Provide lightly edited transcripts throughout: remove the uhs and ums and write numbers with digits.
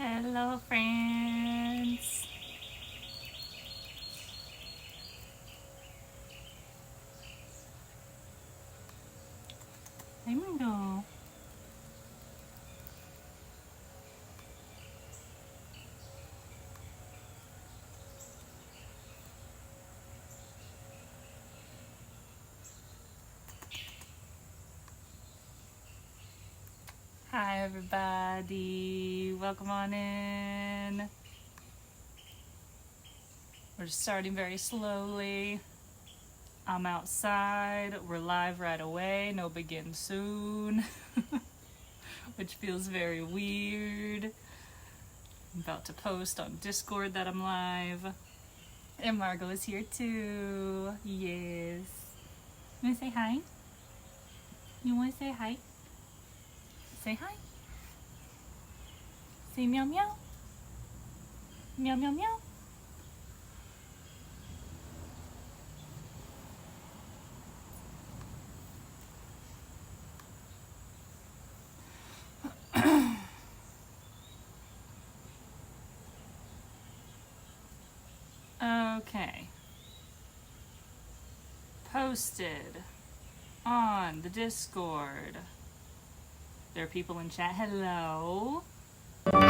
Hello, friends. Hey, Margo. Hi, everybody. Welcome on in. We're starting very slowly. I'm outside. We're live right away. No begin soon. Which feels very weird. I'm about to post on Discord that I'm live. And Margo is here too. Yes. You wanna say hi? You wanna say hi? Say hi. Say meow meow. Meow meow meow. Okay. Posted on the Discord. There are people in chat. Hello. Thank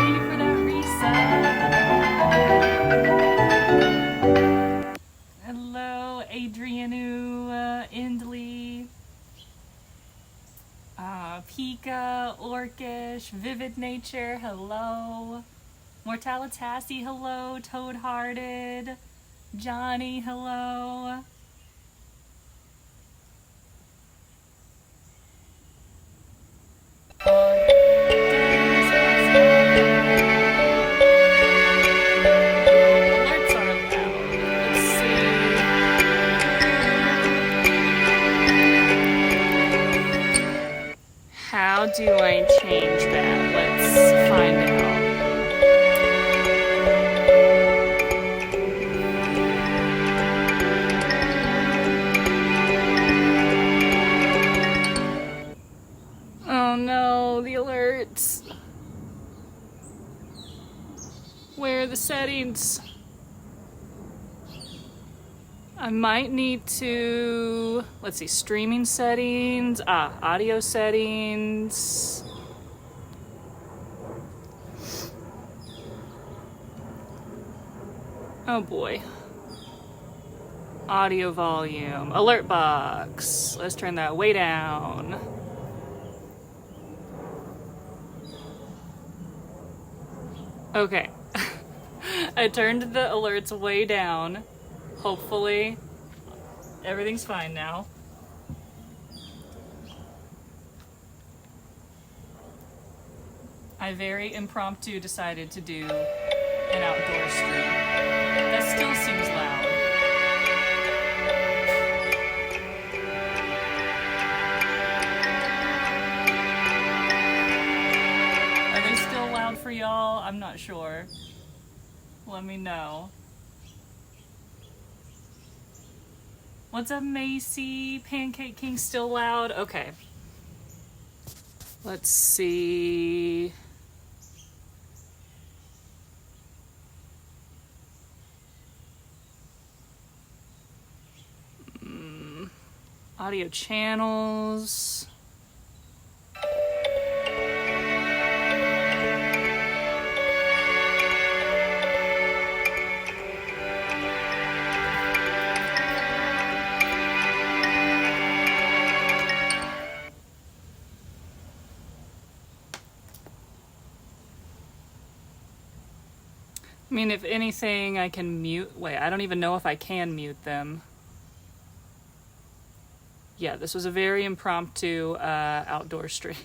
you for that reset. Hello, Adrianu, Indley, Pika, Orcish, Vivid Nature, hello. Mortalitassi, hello. Toad-Hearted, Johnny, hello. How do I change that? Let's find out. Oh no, the alerts. Where are the settings? I might need to, let's see, streaming settings, audio settings. Oh boy. Audio volume, alert box. Let's turn that way down. Okay. I turned the alerts way down. Hopefully, everything's fine now. I very impromptu decided to do an outdoor stream. That still seems loud. Are they still loud for y'all? I'm not sure. Let me know. What's up, Macy? Pancake King still loud? Okay. Let's see. Audio channels. I mean, if anything, I can mute. Wait, I don't even know if I can mute them. Yeah, this was a very impromptu outdoor stream.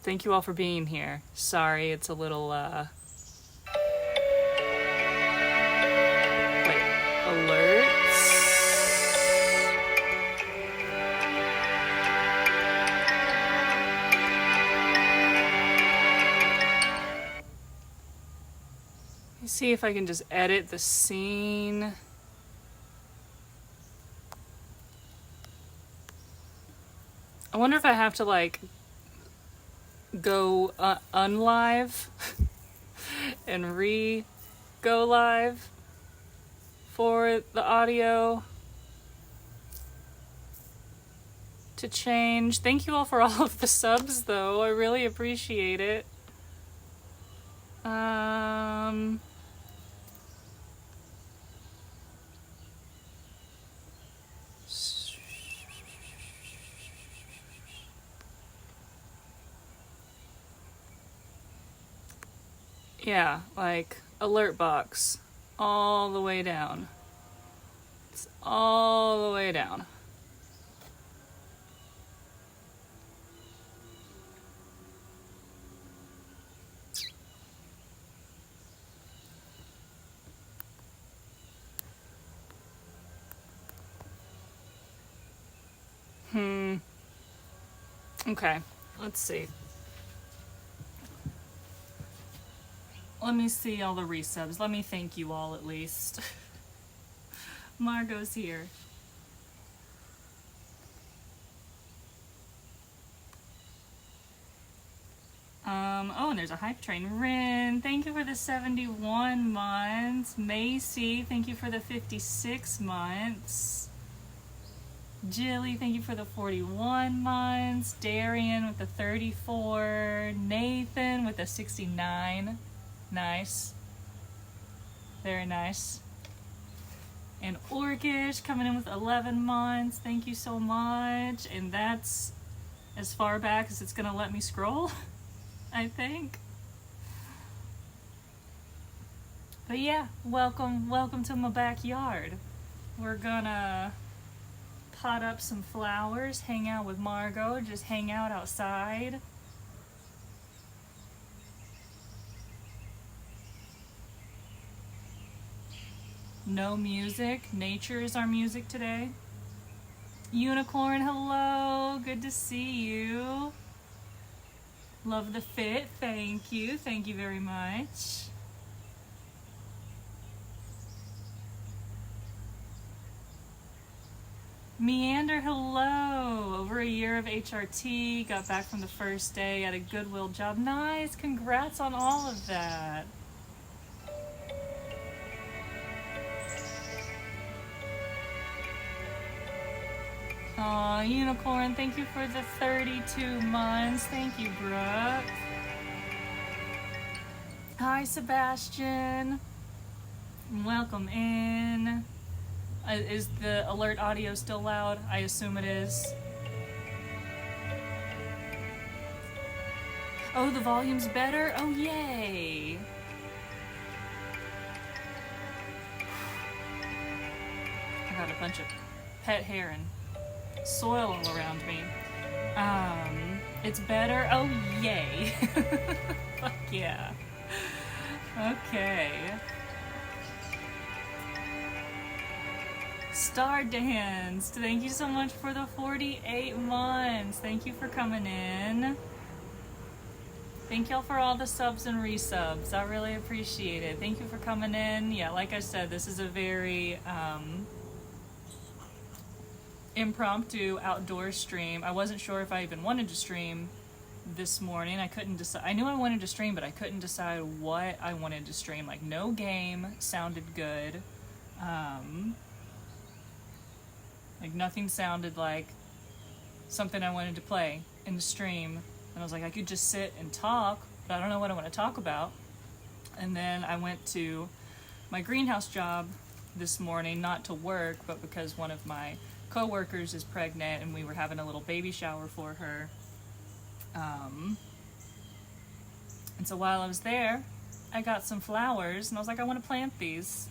Thank you all for being here. Sorry, it's a little, wait, alerts? Let me see if I can just edit the scene. I wonder if I have to like go unlive and go live for the audio to change. Thank you all for all of the subs though. I really appreciate it. Yeah, like alert box all the way down. It's all the way down. Okay, let's see. Let me see all the resubs. Let me thank you all at least. Margo's here. Oh, and there's a hype train. Rin, thank you for the 71 months. Macy, thank you for the 56 months. Jilly, thank you for the 41 months. Darian with the 34. Nathan with the 69. Nice. Very nice. And Orkish coming in with 11 months. Thank you so much. And that's as far back as it's gonna let me scroll, I think. But yeah, welcome to my backyard. We're gonna pot up some flowers, hang out with Margo, just hang out outside. No music. Nature is our music today. Unicorn, hello. Good to see you. Love the fit. Thank you. Thank you very much. Meander, hello. Over a year of HRT. Got back from the first day at a Goodwill job. Nice. Congrats on all of that. Aw, Unicorn, thank you for the 32 months. Thank you, Brooke. Hi, Sebastian. Welcome in. Is the alert audio still loud? I assume it is. Oh, the volume's better? Oh, yay. I got a bunch of pet hair and soil all around me. It's better? Oh, yay. Fuck yeah. Okay. Star Dance, thank you so much for the 48 months. Thank you for coming in. Thank y'all for all the subs and resubs. I really appreciate it. Thank you for coming in. Yeah, like I said, this is a very impromptu outdoor stream. I wasn't sure if I even wanted to stream this morning. I couldn't decide. I knew I wanted to stream, but I couldn't decide what I wanted to stream. Like, no game sounded good. Like, nothing sounded like something I wanted to play in the stream. And I was like, I could just sit and talk, but I don't know what I want to talk about. And then I went to my greenhouse job this morning, not to work, but because one of my co-workers is pregnant and we were having a little baby shower for her. And so while I was there, I got some flowers and I was like, I want to plant these.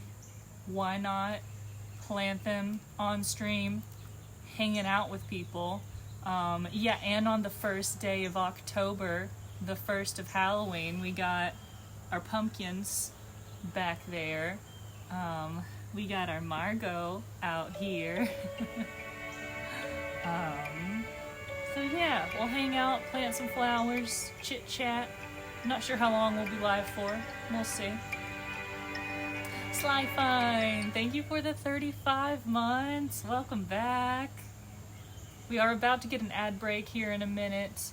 Why not plant them on stream, hanging out with people? Yeah, and on the first day of October, the 1st of Halloween, we got our pumpkins back there. We got our Margo out here. So yeah, we'll hang out, plant some flowers, chit chat. I'm not sure how long we'll be live for. We'll see. Sly Fine, thank you for the 35 months. Welcome back. We are about to get an ad break here in a minute.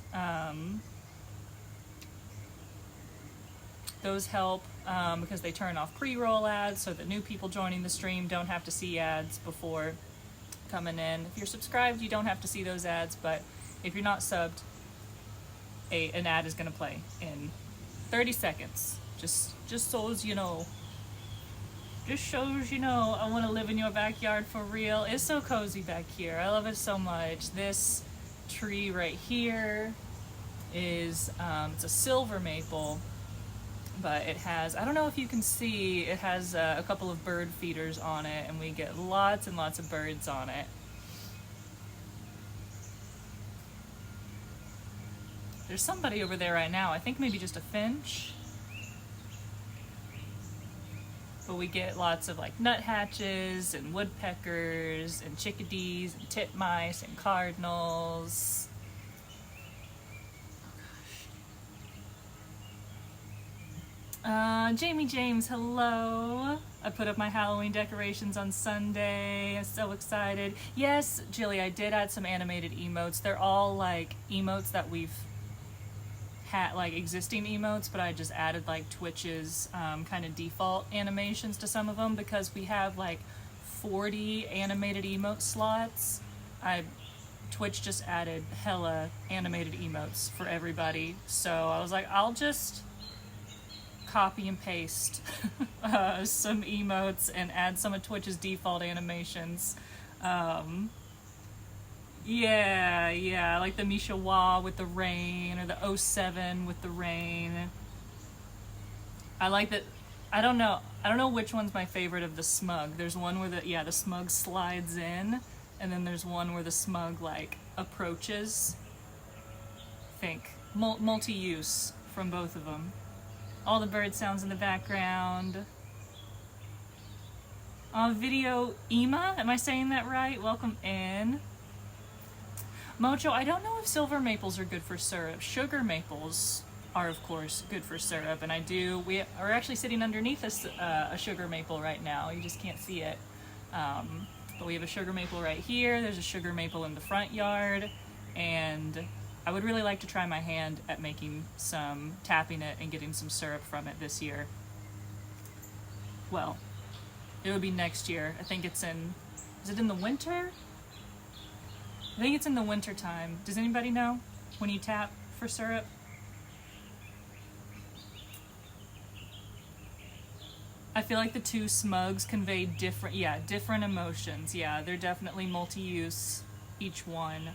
Those help because they turn off pre-roll ads so that new people joining the stream don't have to see ads before coming in. If you're subscribed, you don't have to see those ads, but if you're not subbed, an ad is going to play in 30 seconds. Just so as you know. Just shows you know I want to live in your backyard for real. It's so cozy back here. I love it so much. This tree right here is it's a silver maple, but it has, I don't know if you can see, it has a couple of bird feeders on it, and we get lots and lots of birds on it. There's somebody over there right now. I think maybe just a finch. But we get lots of like nuthatches and woodpeckers and chickadees and titmice and cardinals. Jamie James, hello. I put up my Halloween decorations on Sunday. I'm so excited. Yes, Jilly, I did add some animated emotes. They're all like emotes that we've had, like existing emotes, but I just added like Twitch's kind of default animations to some of them because we have like 40 animated emote slots. Twitch just added hella animated emotes for everybody, so I was like, I'll just copy and paste some emotes and add some of Twitch's default animations. Yeah, like the Mishawa with the rain, or the 07 with the rain. I like that. I don't know which one's my favorite of the smug. There's one where the smug slides in, and then there's one where the smug like approaches. Think multi-use from both of them. All the bird sounds in the background. Video Ema, am I saying that right? Welcome in. Mojo, I don't know if silver maples are good for syrup. Sugar maples are, of course, good for syrup, and we are actually sitting underneath a sugar maple right now. You just can't see it. But we have a sugar maple right here. There's a sugar maple in the front yard, and I would really like to try my hand at tapping it and getting some syrup from it this year. Well, it would be next year. I think is it in the winter? I think it's in the winter time. Does anybody know when you tap for syrup? I feel like the two smugs convey different emotions. Yeah, they're definitely multi-use, each one.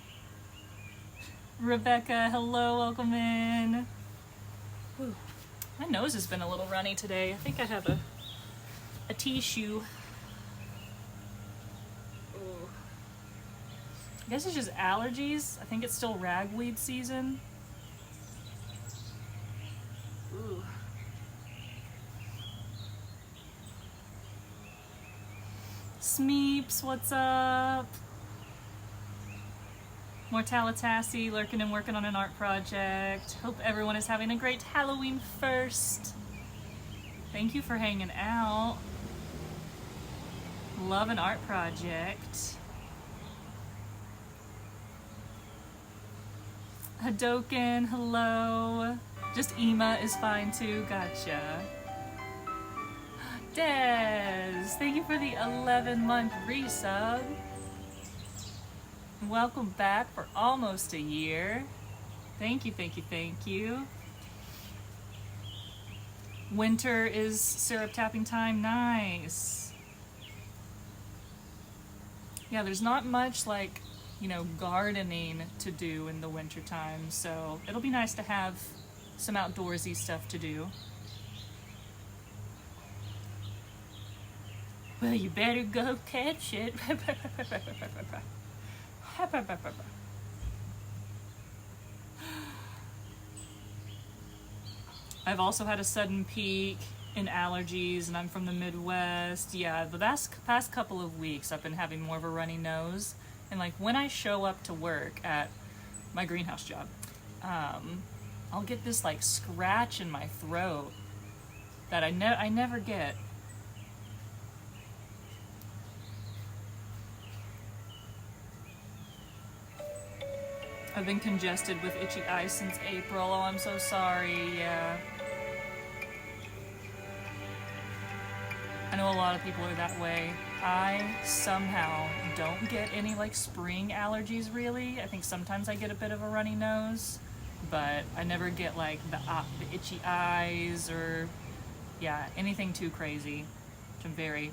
Rebecca, hello, welcome in. Whew. My nose has been a little runny today. I think I have a tissue. I guess it's just allergies. I think it's still ragweed season. Ooh. Smeeps, what's up? Mortalitassi, lurking and working on an art project. Hope everyone is having a great Halloween first. Thank you for hanging out. Love an art project. Hadoken, hello. Just Ema is fine too, gotcha. Des, thank you for the 11-month resub. Welcome back for almost a year. Thank you, thank you, thank you. Winter is syrup tapping time, nice. Yeah, there's not much like, gardening to do in the winter time, so it'll be nice to have some outdoorsy stuff to do. Well, you better go catch it. I've also had a sudden peak in allergies, and I'm from the Midwest. Yeah, the past couple of weeks I've been having more of a runny nose. And like when I show up to work at my greenhouse job, I'll get this like scratch in my throat that I never get. I've been congested with itchy eyes since April. Oh, I'm so sorry. Yeah. I know a lot of people are that way. I somehow don't get any like spring allergies really. I think sometimes I get a bit of a runny nose, but I never get like the itchy eyes or yeah, anything too crazy, which I'm very,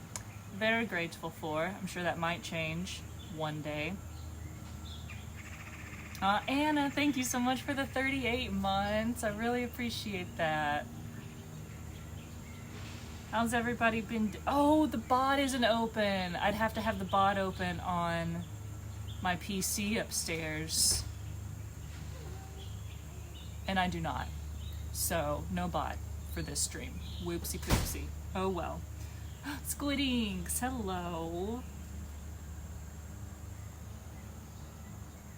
very grateful for. I'm sure that might change one day. Anna, thank you so much for the 38 months. I really appreciate that. How's everybody been? Oh, the bot isn't open. I'd have to have the bot open on my PC upstairs. And I do not. So, no bot for this stream. Whoopsie poopsie. Oh well. Squidinks, hello.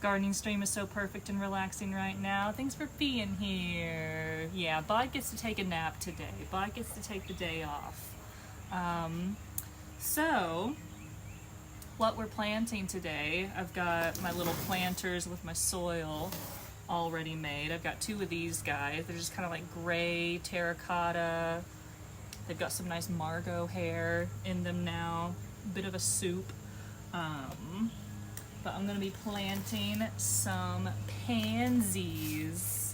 Gardening stream is so perfect and relaxing right now. Thanks for being here. Yeah, Bot gets to take a nap today. Bot gets to take the day off. So, what we're planting today, I've got my little planters with my soil already made. I've got 2 of these guys. They're just kind of like gray terracotta. They've got some nice margo hair in them now. A bit of a soup. But I'm going to be planting some pansies.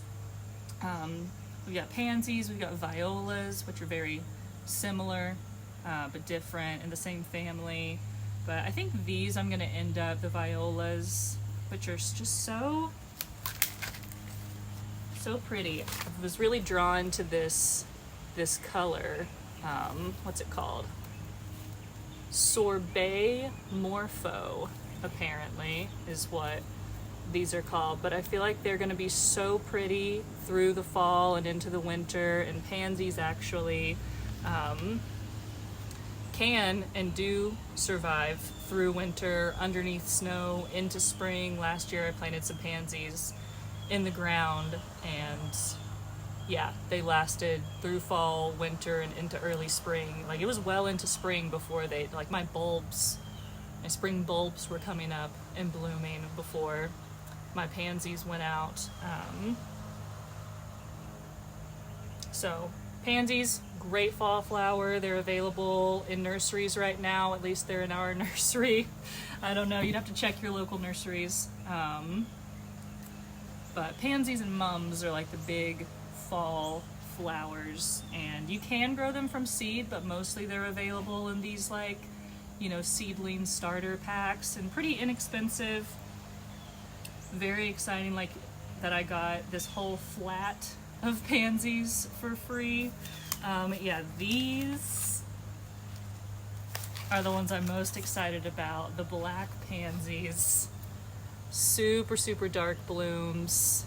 We've got pansies, we've got violas, which are very similar, but different in the same family. But I think these I'm going to end up, the violas, which are just so pretty. I was really drawn to this color. What's it called? Sorbet Morpho, apparently, is what these are called. But I feel like they're going to be so pretty through the fall and into the winter. And pansies actually can and do survive through winter, underneath snow, into spring. Last year I planted some pansies in the ground, and yeah, they lasted through fall, winter, and into early spring. Like, it was well into spring before they, like, my spring bulbs were coming up and blooming before my pansies went out. So, pansies, great fall flower. They're available in nurseries right now. At least they're in our nursery. I don't know, you'd have to check your local nurseries. But pansies and mums are like the big fall flowers, and you can grow them from seed, but mostly they're available in these, like, you know, seedling starter packs, and pretty inexpensive. Very exciting, like, that I got this whole flat of pansies for free. Yeah, these are the ones I'm most excited about. The black pansies. Super, super dark blooms.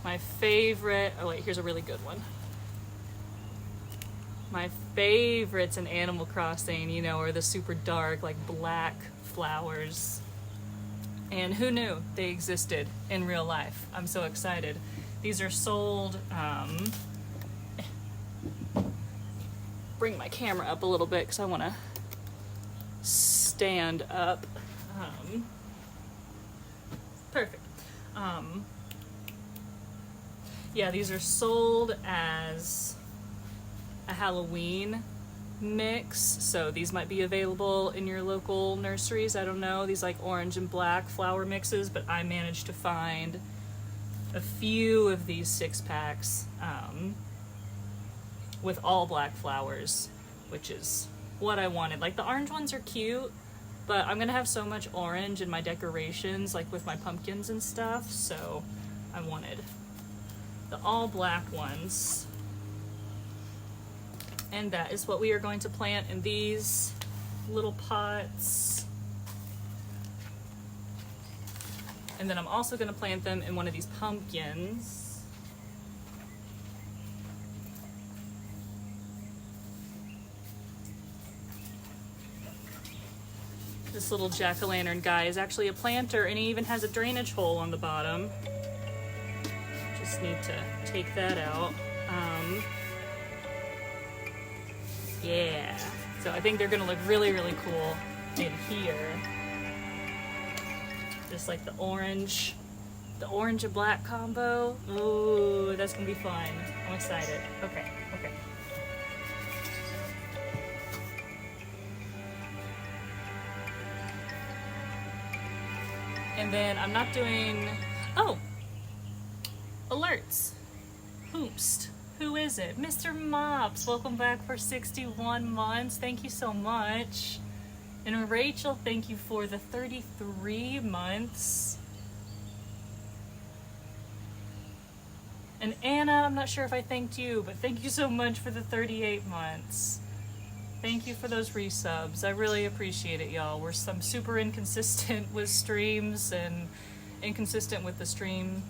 My favorite, oh wait, here's a really good one. My favorites in Animal Crossing, you know, are the super dark, like, black flowers. And who knew they existed in real life? I'm so excited. These are sold, bring my camera up a little bit because I want to stand up. Perfect. Yeah, these are sold as a Halloween mix, so these might be available in your local nurseries. I don't know, these like orange and black flower mixes, but I managed to find a few of these 6-packs with all black flowers, which is what I wanted. Like, the orange ones are cute, but I'm gonna have so much orange in my decorations, like with my pumpkins and stuff, so I wanted the all black ones. And that is what we are going to plant in these little pots. And then I'm also gonna plant them in one of these pumpkins. This little jack-o'-lantern guy is actually a planter, and he even has a drainage hole on the bottom. Just need to take that out. Yeah, so I think they're gonna look really, really cool in here. Just like the orange The orange and black combo. Ooh, that's gonna be fun. I'm excited. Okay, okay. And then I'm not doing, oh, alerts. Hoopst. Who is it? Mr. Mops, welcome back for 61 months. Thank you so much. And Rachel, thank you for the 33 months. And Anna, I'm not sure if I thanked you, but thank you so much for the 38 months. Thank you for those resubs. I really appreciate it, y'all. I'm super inconsistent with streams and inconsistent with the stream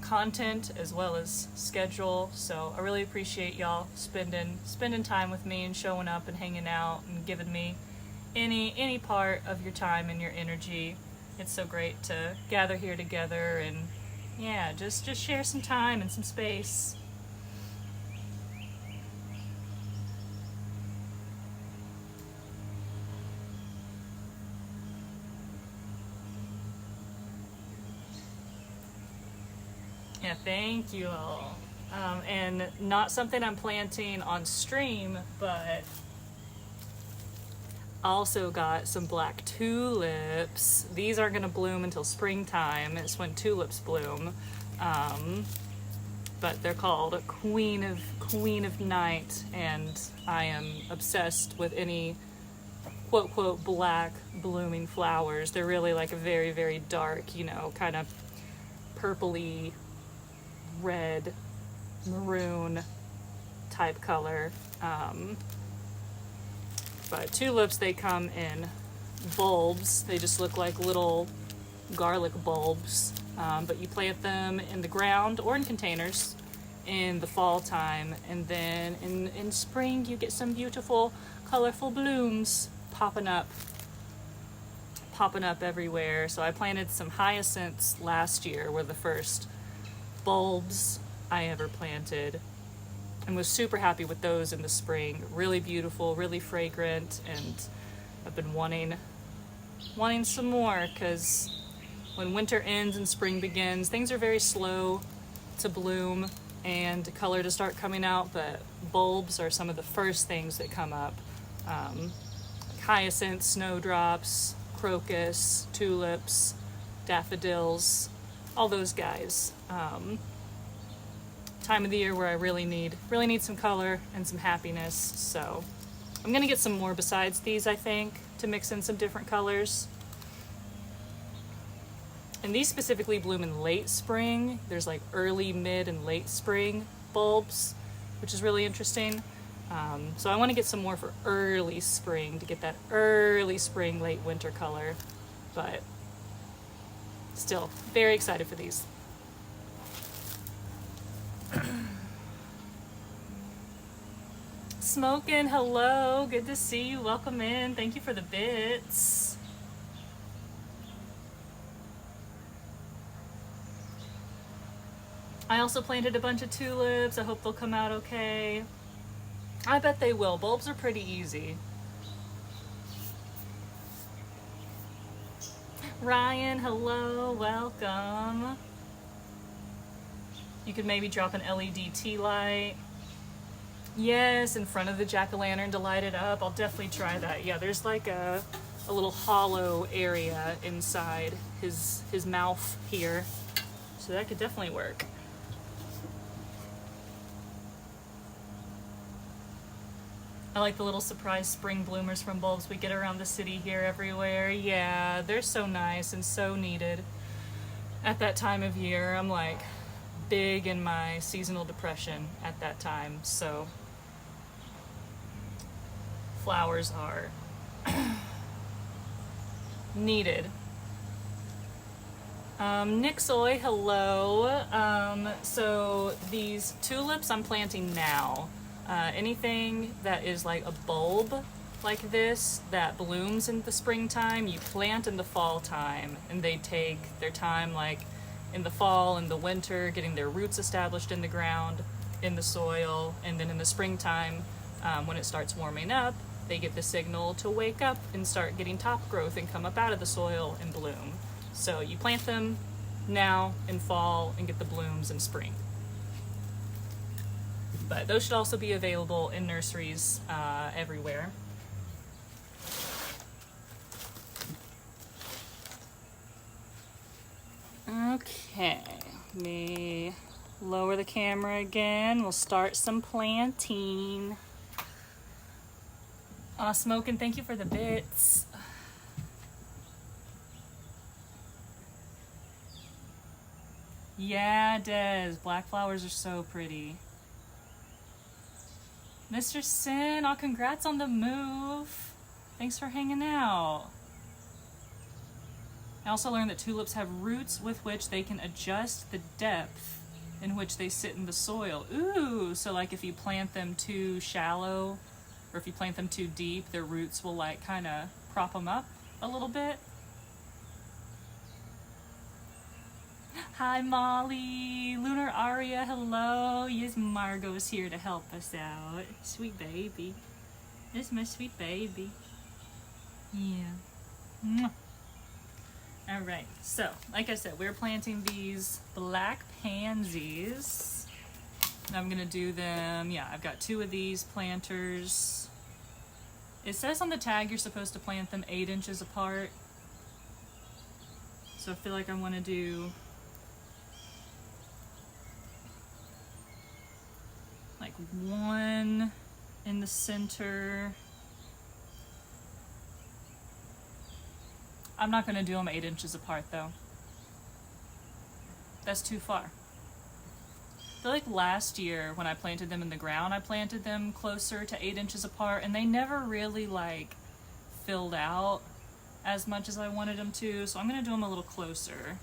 content as well as schedule. So I really appreciate y'all spending time with me and showing up and hanging out and giving me any part of your time and your energy. It's so great to gather here together and yeah, just share some time and some space. Yeah, thank you all. And not something I'm planting on stream, but also got some black tulips. These aren't gonna bloom until springtime. It's when tulips bloom. But they're called Queen of Night, and I am obsessed with any quote quote black blooming flowers. They're really like a very, very dark, you know, kind of purpley, red, maroon type color. But tulips, they come in bulbs. They just look like little garlic bulbs. But you plant them in the ground or in containers in the fall time. And then in spring, you get some beautiful, colorful blooms popping up everywhere. So I planted some hyacinths last year, were the first bulbs I ever planted, and was super happy with those in the spring. Really beautiful, really fragrant, and I've been wanting some more, because when winter ends and spring begins, things are very slow to bloom and color to start coming out, but bulbs are some of the first things that come up. Hyacinths, snowdrops, crocus, tulips, daffodils, all those guys. Time of the year where I really need some color and some happiness. So I'm gonna get some more besides these, I think, to mix in some different colors. And these specifically bloom in late spring. There's like early, mid, and late spring bulbs, which is really interesting. So I want to get some more for early spring to get that early spring, late winter color. But still, very excited for these. Smokin', hello, good to see you, welcome in, thank you for the bits. I also planted a bunch of tulips, I hope they'll come out okay. I bet they will, bulbs are pretty easy. Ryan, hello, welcome. You could maybe drop an LED tea light. Yes, in front of the jack-o'-lantern to light it up. I'll definitely try that. Yeah, there's like a little hollow area inside his mouth here. So that could definitely work. I like the little surprise spring bloomers from bulbs we get around the city here everywhere. Yeah, they're so nice and so needed at that time of year. I'm like big in my seasonal depression at that time, so flowers are needed. Nixoy, hello. So these tulips I'm planting now. Anything that is like a bulb like this that blooms in the springtime, you plant in the fall time, and they take their time like in the fall and the winter getting their roots established in the ground, in the soil, and then in the springtime when it starts warming up, they get the signal to wake up and start getting top growth and come up out of the soil and bloom. So you plant them now in fall and get the blooms in spring. But those should also be available in nurseries everywhere. Okay, let me lower the camera again. We'll start some planting. Smoking, thank you for the bits. Yeah, Des, black flowers are so pretty. Mr. Sin, congrats on the move. Thanks for hanging out. I also learned that tulips have roots with which they can adjust the depth in which they sit in the soil. Ooh, so like if you plant them too shallow or if you plant them too deep, their roots will like kind of prop them up a little bit. Hi Molly, Lunar Aria, hello. Yes, Margo's here to help us out. Sweet baby. This is my sweet baby. Yeah. Mwah. All right, so like I said, we're planting these black pansies. I'm gonna do them, yeah, I've got 2 of these planters. It says on the tag you're supposed to plant them 8 inches apart. So I feel like I wanna do like 1 in the center. I'm not gonna do them 8 inches apart though. That's too far. I feel like last year when I planted them in the ground, I planted them closer to 8 inches apart and they never really like filled out as much as I wanted them to, so I'm gonna do them a little closer.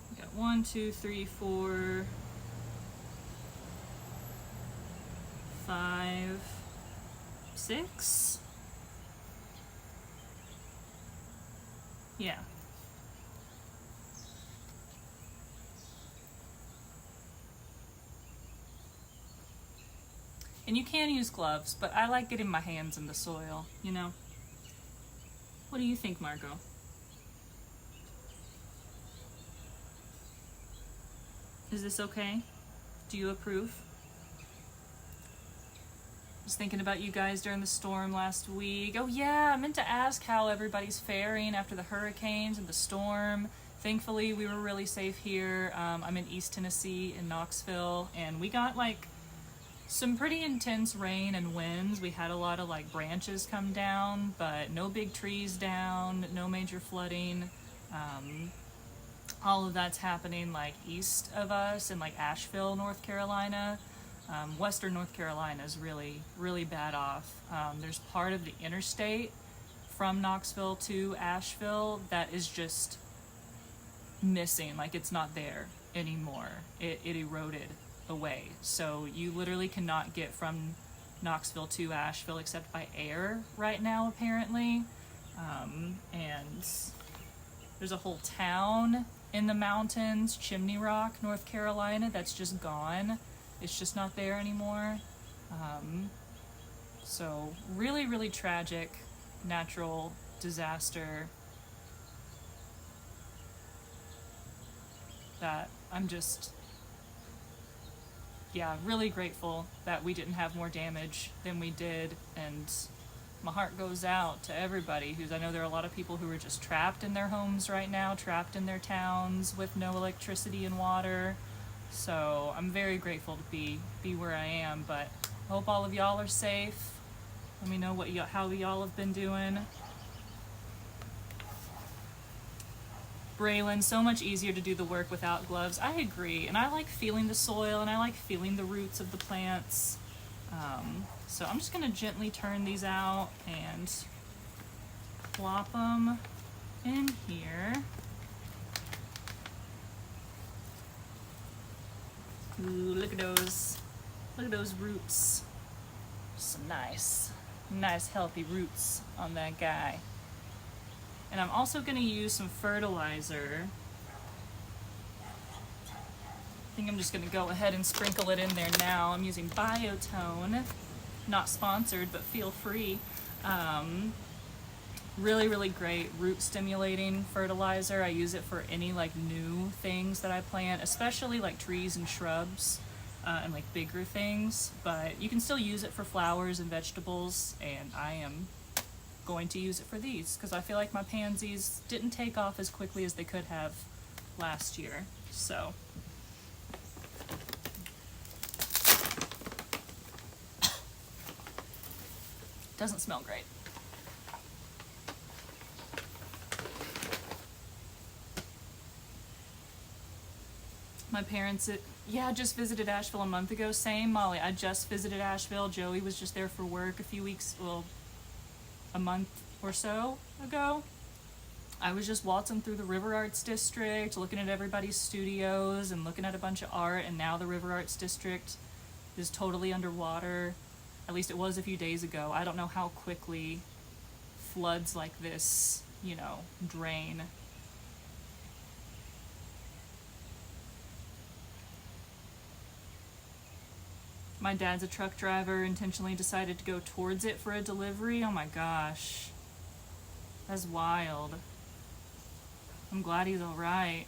We got 1, 2, 3, 4, 5, 6. Yeah. And you can use gloves, but I like getting my hands in the soil, you know? What do you think, Margo? Is this okay? Do you approve? Was thinking about you guys during the storm last week. Oh yeah, I meant to ask how everybody's faring after the hurricanes and the storm. Thankfully, we were really safe here. I'm in East Tennessee in Knoxville, and we got like some pretty intense rain and winds. We had a lot of like branches come down, but no big trees down, no major flooding. All of that's happening like east of us in like Asheville, North Carolina. Western North Carolina is really, really bad off. There's part of the interstate from Knoxville to Asheville that is just missing, like it's not there anymore. It eroded away. So you literally cannot get from Knoxville to Asheville except by air right now, apparently. And there's a whole town in the mountains, Chimney Rock, North Carolina, that's just gone. It's just not there anymore. So really, really tragic natural disaster that I'm just, yeah, really grateful that we didn't have more damage than we did. And my heart goes out to everybody I know there are a lot of people who are just trapped in their homes right now, trapped in their towns with no electricity and water. So I'm very grateful to be where I am, but I hope all of y'all are safe. Let me know how y'all have been doing. Braylon, so much easier to do the work without gloves. I agree, and I like feeling the soil, and I like feeling the roots of the plants. So I'm just gonna gently turn these out and plop them in here. Ooh, look at those roots. Some nice healthy roots on that guy. And I'm also gonna use some fertilizer. I think I'm just gonna go ahead and sprinkle it in there now. I'm using Biotone, not sponsored, but feel free. Really, really great root stimulating fertilizer. I use it for any like new things that I plant, especially like trees and shrubs and like bigger things. But you can still use it for flowers and vegetables, and I am going to use it for these because I feel like my pansies didn't take off as quickly as they could have last year. So doesn't smell great. My parents, just visited Asheville a month ago. Same, Molly. I just visited Asheville. Joey was just there for work a month or so ago. I was just waltzing through the River Arts District, looking at everybody's studios and looking at a bunch of art, and now the River Arts District is totally underwater. At least it was a few days ago. I don't know how quickly floods like this, drain. My dad's a truck driver, intentionally decided to go towards it for a delivery. Oh my gosh. That's wild. I'm glad he's alright.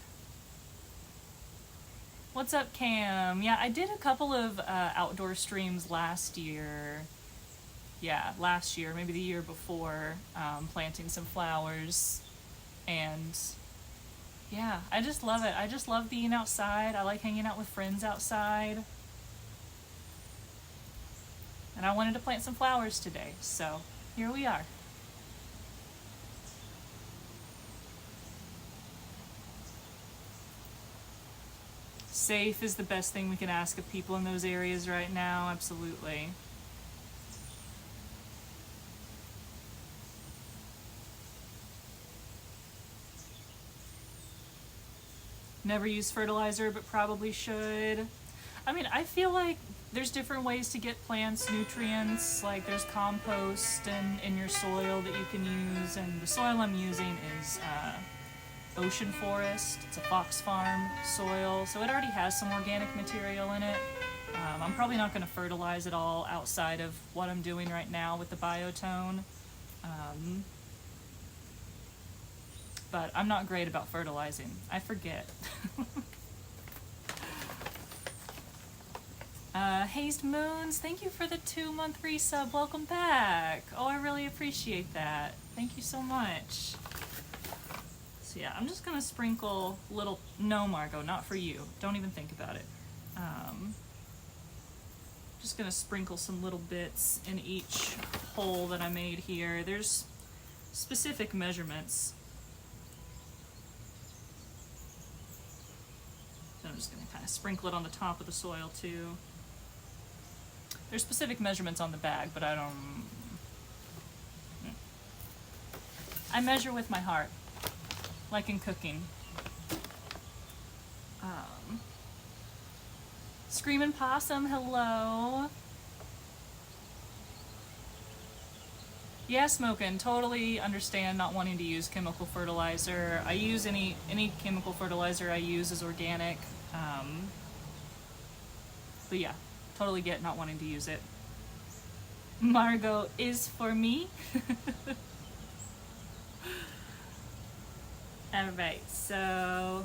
What's up, Cam? Yeah, I did a couple of outdoor streams last year. Yeah, last year, maybe the year before, planting some flowers. And yeah, I just love it. I just love being outside. I like hanging out with friends outside. And I wanted to plant some flowers today, so here we are. Safe is the best thing we can ask of people in those areas right now, absolutely. Never use fertilizer, but probably should. I mean, I feel like there's different ways to get plants nutrients, like there's compost in your soil that you can use, and the soil I'm using is ocean forest. It's a Fox Farm soil, so it already has some organic material in it. I'm probably not going to fertilize it all outside of what I'm doing right now with the biotone. But I'm not great about fertilizing. I forget. Hazed Moons, thank you for the 2-month resub. Welcome back. Oh, I really appreciate that. Thank you so much. So yeah, I'm just gonna sprinkle little, no Margo, not for you. Don't even think about it. Just gonna sprinkle some little bits in each hole that I made here. There's specific measurements. So I'm just gonna kind of sprinkle it on the top of the soil too. There's specific measurements on the bag, but I don't... I measure with my heart, like in cooking. Screamin' Possum, hello. Yeah, Smokin', totally understand not wanting to use chemical fertilizer. I use any chemical fertilizer I use is organic. But yeah, totally get not wanting to use it. Margo is for me. Alright, so,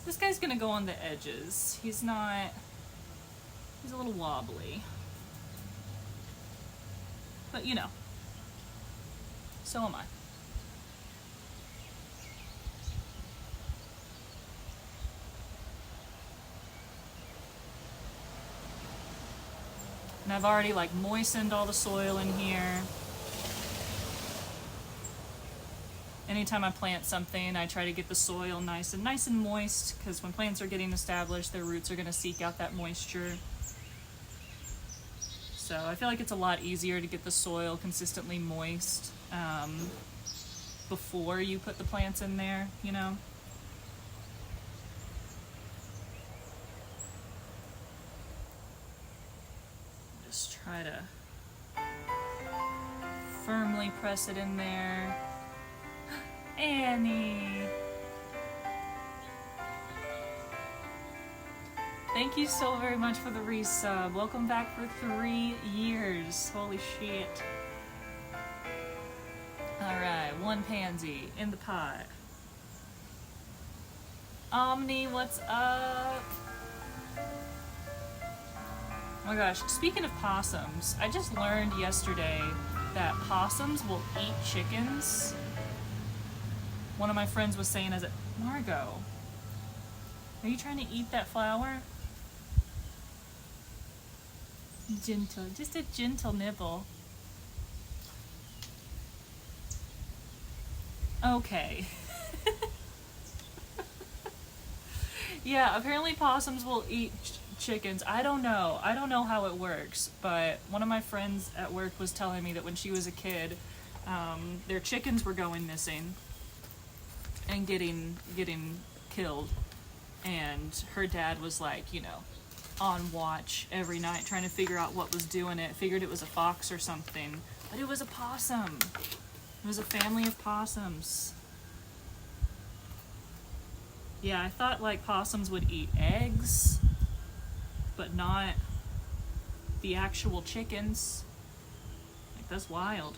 this guy's gonna go on the edges. He's a little wobbly. But you know, so am I. And I've already like moistened all the soil in here. Anytime I plant something, I try to get the soil nice and moist, because when plants are getting established, their roots are going to seek out that moisture. So I feel like it's a lot easier to get the soil consistently moist before you put the plants in there, you know? Just try to firmly press it in there. Annie! Thank you so very much for the resub. Welcome back for 3 years. Holy shit. Alright, one pansy in the pot. Omni, what's up? Oh my gosh, speaking of possums, I just learned yesterday that possums will eat chickens. One of my friends was saying as a Margo, are you trying to eat that flower? Gentle, just a gentle nibble. Okay. Yeah, apparently possums will eat chickens. I don't know how it works, but one of my friends at work was telling me that when she was a kid, their chickens were going missing and getting killed, and her dad was like, you know, on watch every night trying to figure out what was doing it. Figured it was a fox or something, but it was a possum. It was a family of possums. Yeah, I thought like possums would eat eggs, but not the actual chickens. Like, that's wild.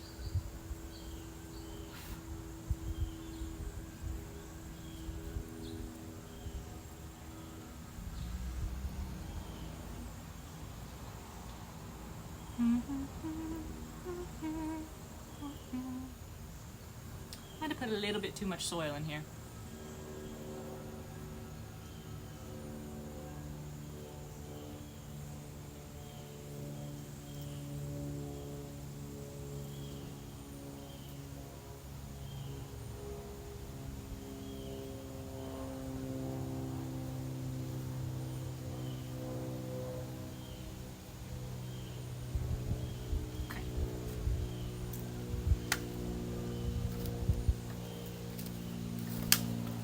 I had to put a little bit too much soil in here.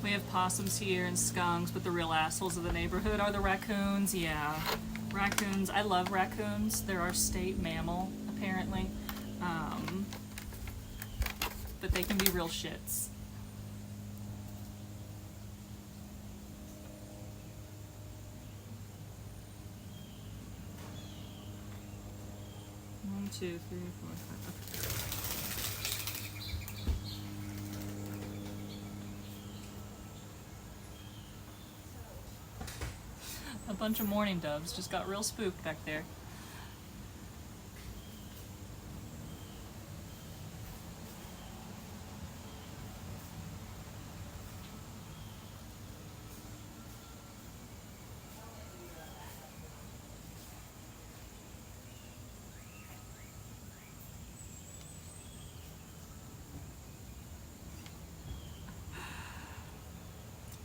We have possums here and skunks, but the real assholes of the neighborhood are the raccoons. Yeah, raccoons. I love raccoons. They're our state mammal, apparently. But they can be real shits. One, two, three, four, five. Okay. A bunch of mourning doves just got real spooked back there.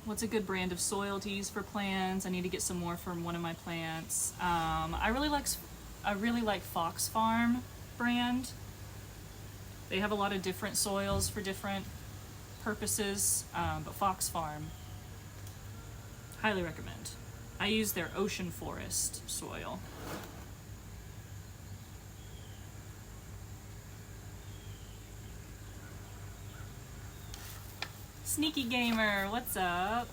What's a good brand of soil to use for plants? I need to get some more from one of my plants. I really like Fox Farm brand. They have a lot of different soils for different purposes, but Fox Farm, highly recommend. I use their Ocean Forest soil. Sneaky Gamer, what's up?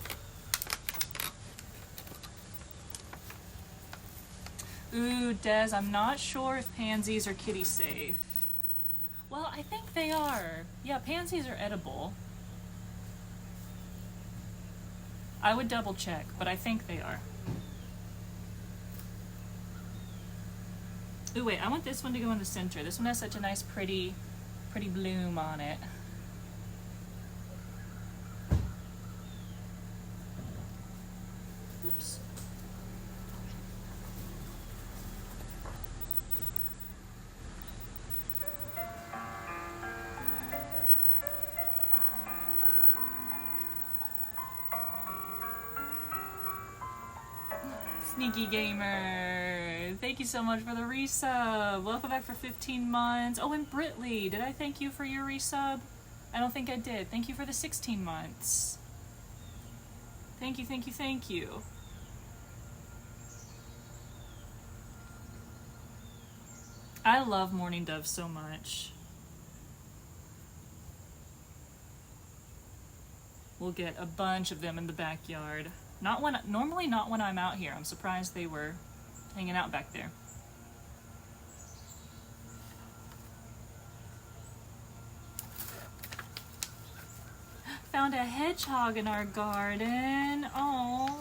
Ooh, Des, I'm not sure if pansies are kitty safe. Well, I think they are. Yeah, pansies are edible. I would double check, but I think they are. Ooh, wait, I want this one to go in the center. This one has such a nice, pretty bloom on it. Oops. Sneaky Gamer, thank you so much for the resub. Welcome back for 15 months. Oh, and Britley, did I thank you for your resub? I don't think I did. Thank you for the 16 months. Thank you, thank you, thank you. I love mourning doves so much. We'll get a bunch of them in the backyard. Normally not when I'm out here. I'm surprised they were hanging out back there. found a hedgehog in our garden. Oh,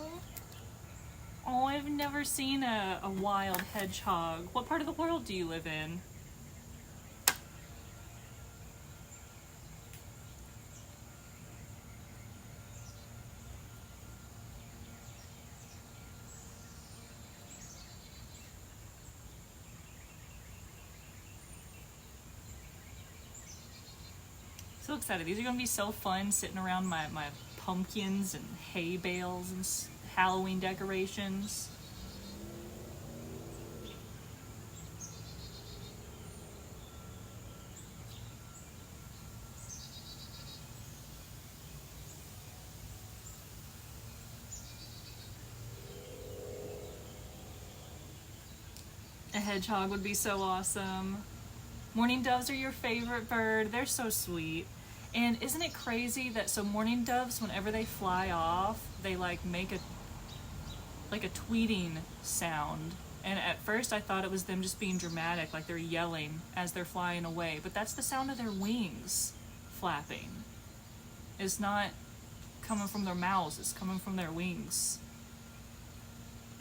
I've never seen a wild hedgehog. What part of the world do you live in? So excited. These are going to be so fun, sitting around my pumpkins and hay bales and Halloween decorations. A hedgehog would be so awesome. Mourning doves are your favorite bird. They're so sweet. And isn't it crazy that so mourning doves, whenever they fly off, they like make a tweeting sound. And at first I thought it was them just being dramatic, like they're yelling as they're flying away. But that's the sound of their wings flapping. It's not coming from their mouths, it's coming from their wings.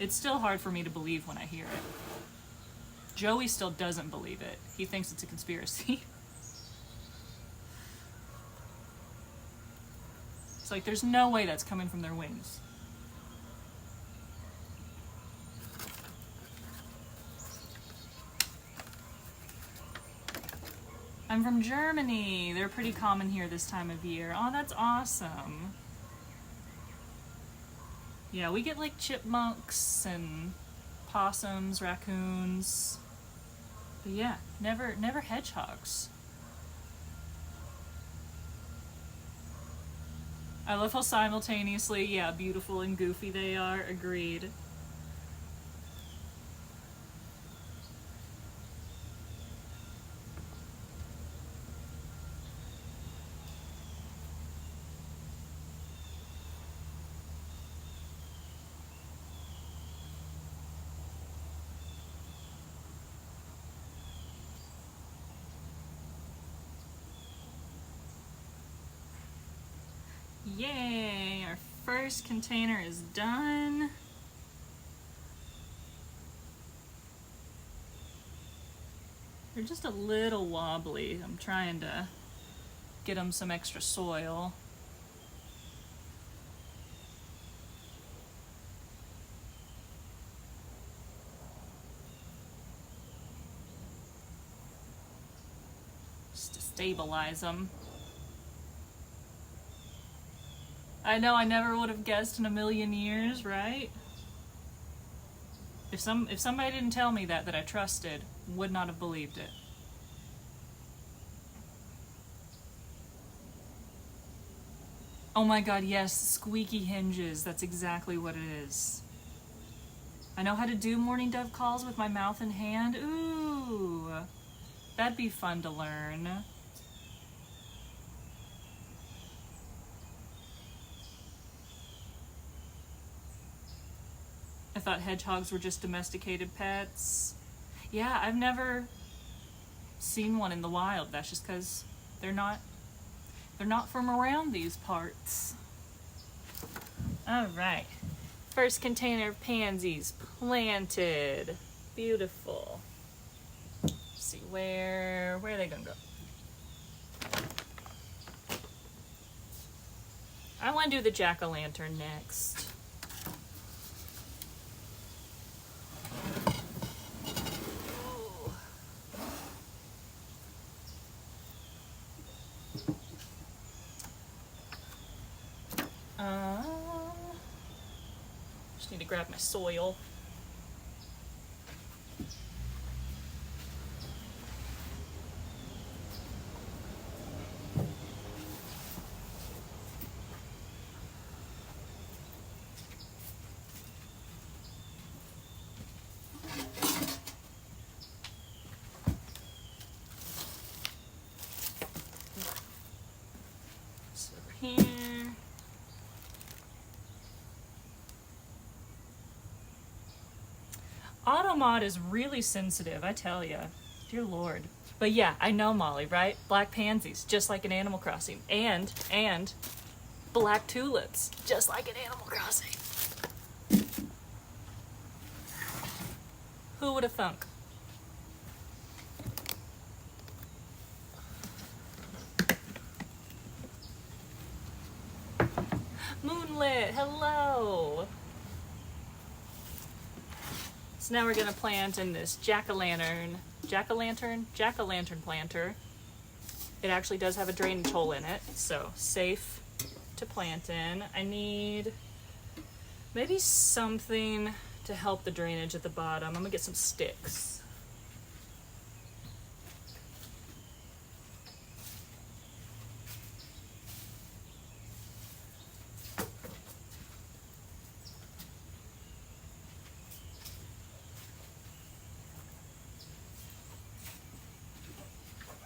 It's still hard for me to believe when I hear it. Joey still doesn't believe it. He thinks it's a conspiracy. It's like, there's no way that's coming from their wings. I'm from Germany. They're pretty common here this time of year. Oh, that's awesome. Yeah, we get like chipmunks and possums, raccoons. But yeah, never hedgehogs. I love how simultaneously, yeah, beautiful and goofy they are. Agreed. Yay! Our first container is done. They're just a little wobbly. I'm trying to get them some extra soil. Just to stabilize them. I know, I never would have guessed in a million years, right? If somebody didn't tell me that I trusted, would not have believed it. Oh my god, yes, squeaky hinges. That's exactly what it is. I know how to do mourning dove calls with my mouth and hand. Ooh, that'd be fun to learn. I thought hedgehogs were just domesticated pets. Yeah, I've never seen one in the wild. That's just because they're not from around these parts. All right, first container of pansies planted. Beautiful. Let's see where are they gonna go? I want to do the jack-o'-lantern next. Just need to grab my soil. This over here. Automod is really sensitive, I tell ya. Dear Lord. But yeah, I know, Molly, right? Black pansies, just like in Animal Crossing. And black tulips, just like in Animal Crossing. Who would have thunk? Moonlit, hello! So now we're gonna plant in this jack-o'-lantern planter. It actually does have a drainage hole in it, so safe to plant in. I need maybe something to help the drainage at the bottom. I'm gonna get some sticks.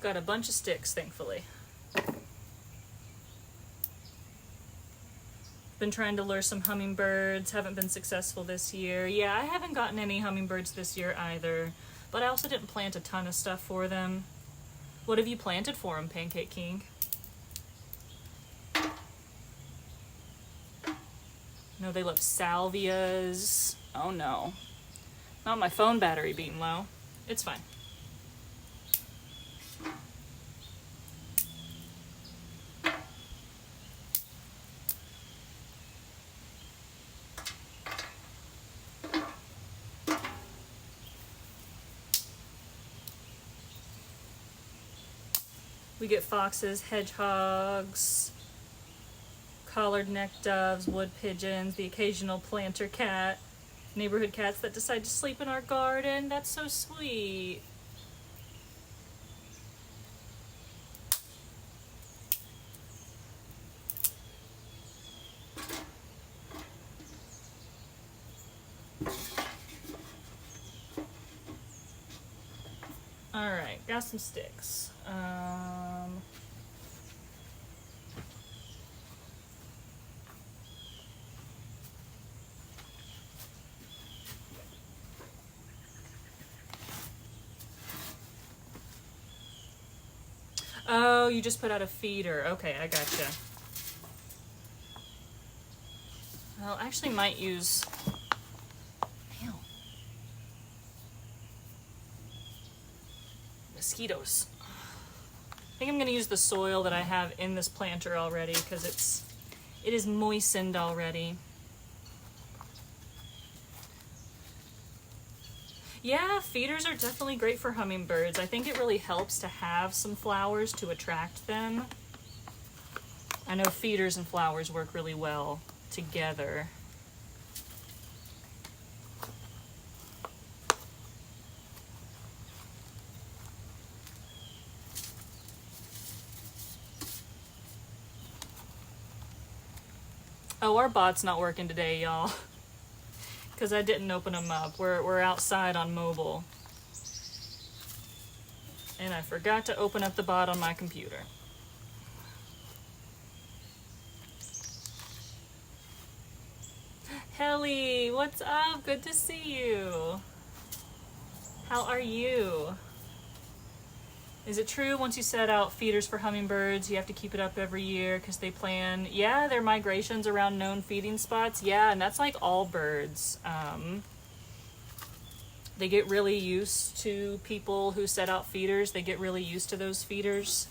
Got a bunch of sticks, thankfully. Been trying to lure some hummingbirds, haven't been successful this year. Yeah, I haven't gotten any hummingbirds this year either, but I also didn't plant a ton of stuff for them. What have you planted for them, Pancake King? No, they love salvias. Oh no. Not my phone battery being low. It's fine. We get foxes, hedgehogs, collared neck doves, wood pigeons, the occasional planter cat, neighborhood cats that decide to sleep in our garden. That's so sweet. Alright, got some sticks. Oh, you just put out a feeder. Okay, I gotcha. Well, I actually might use... Ew. Mosquitoes. I think I'm going to use the soil that I have in this planter already because it is moistened already. Yeah, feeders are definitely great for hummingbirds. I think it really helps to have some flowers to attract them. I know feeders and flowers work really well together. Oh, our bot's not working today, y'all. Because I didn't open them up. We're outside on mobile. And I forgot to open up the bot on my computer. Helly, what's up? Good to see you. How are you? Is it true once you set out feeders for hummingbirds, you have to keep it up every year because they plan, yeah, their migrations around known feeding spots? Yeah, and that's like all birds. They get really used to people who set out feeders. They get really used to those feeders.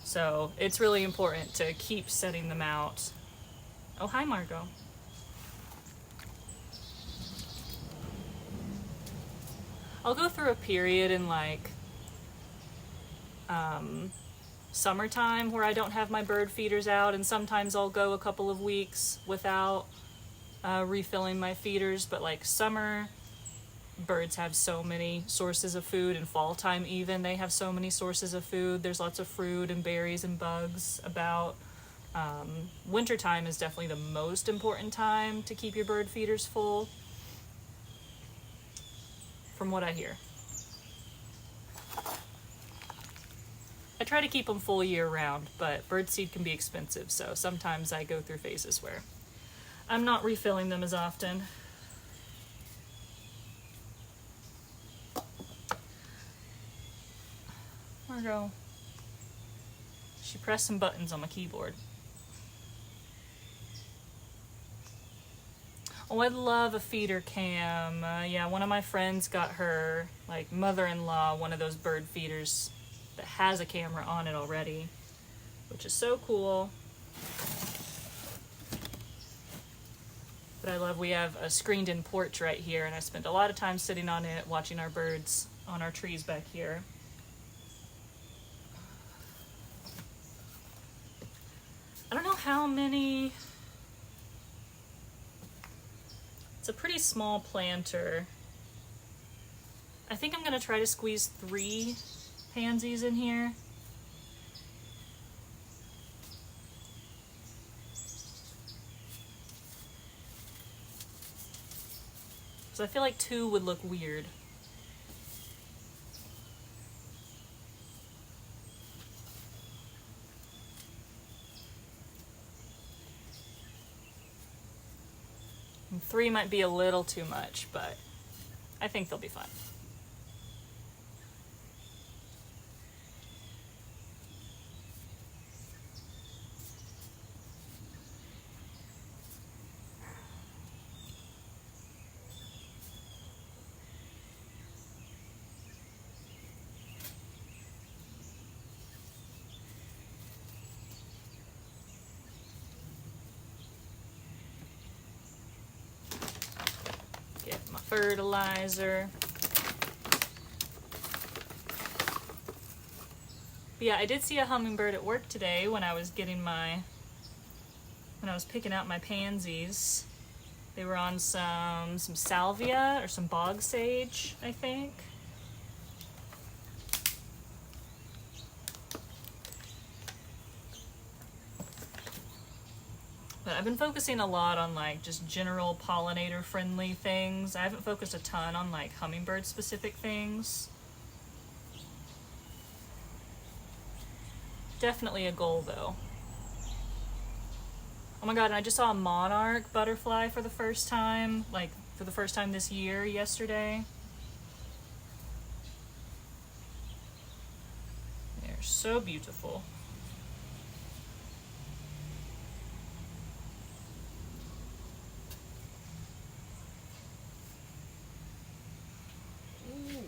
So it's really important to keep setting them out. Oh, hi, Margo. I'll go through a period in like summertime where I don't have my bird feeders out, and sometimes I'll go a couple of weeks without refilling my feeders, but like summer, birds have so many sources of food, and fall time even, they have so many sources of food. There's lots of fruit and berries and bugs about. Wintertime is definitely the most important time to keep your bird feeders full, from what I hear. I try to keep them full year round, but birdseed can be expensive, so sometimes I go through phases where I'm not refilling them as often. Margo. She pressed some buttons on my keyboard. Oh, I'd love a feeder cam. Yeah, one of my friends got her, like, mother-in-law one of those bird feeders that has a camera on it already, which is so cool. But I love, we have a screened-in porch right here, and I spent a lot of time sitting on it, watching our birds on our trees back here. I don't know how many... It's a pretty small planter. I think I'm gonna try to squeeze 3 pansies in here. So I feel like 2 would look weird. And 3 might be a little too much, but I think they'll be fine. Get my fertilizer. But yeah, I did see a hummingbird at work today when I was picking out my pansies. They were on some salvia or some bog sage, I think. But I've been focusing a lot on like just general pollinator friendly things. I haven't focused a ton on like hummingbird specific things. Definitely a goal though. Oh my god, and I just saw a monarch butterfly for the first time, like for the first time this year, yesterday. They're so beautiful. Ooh.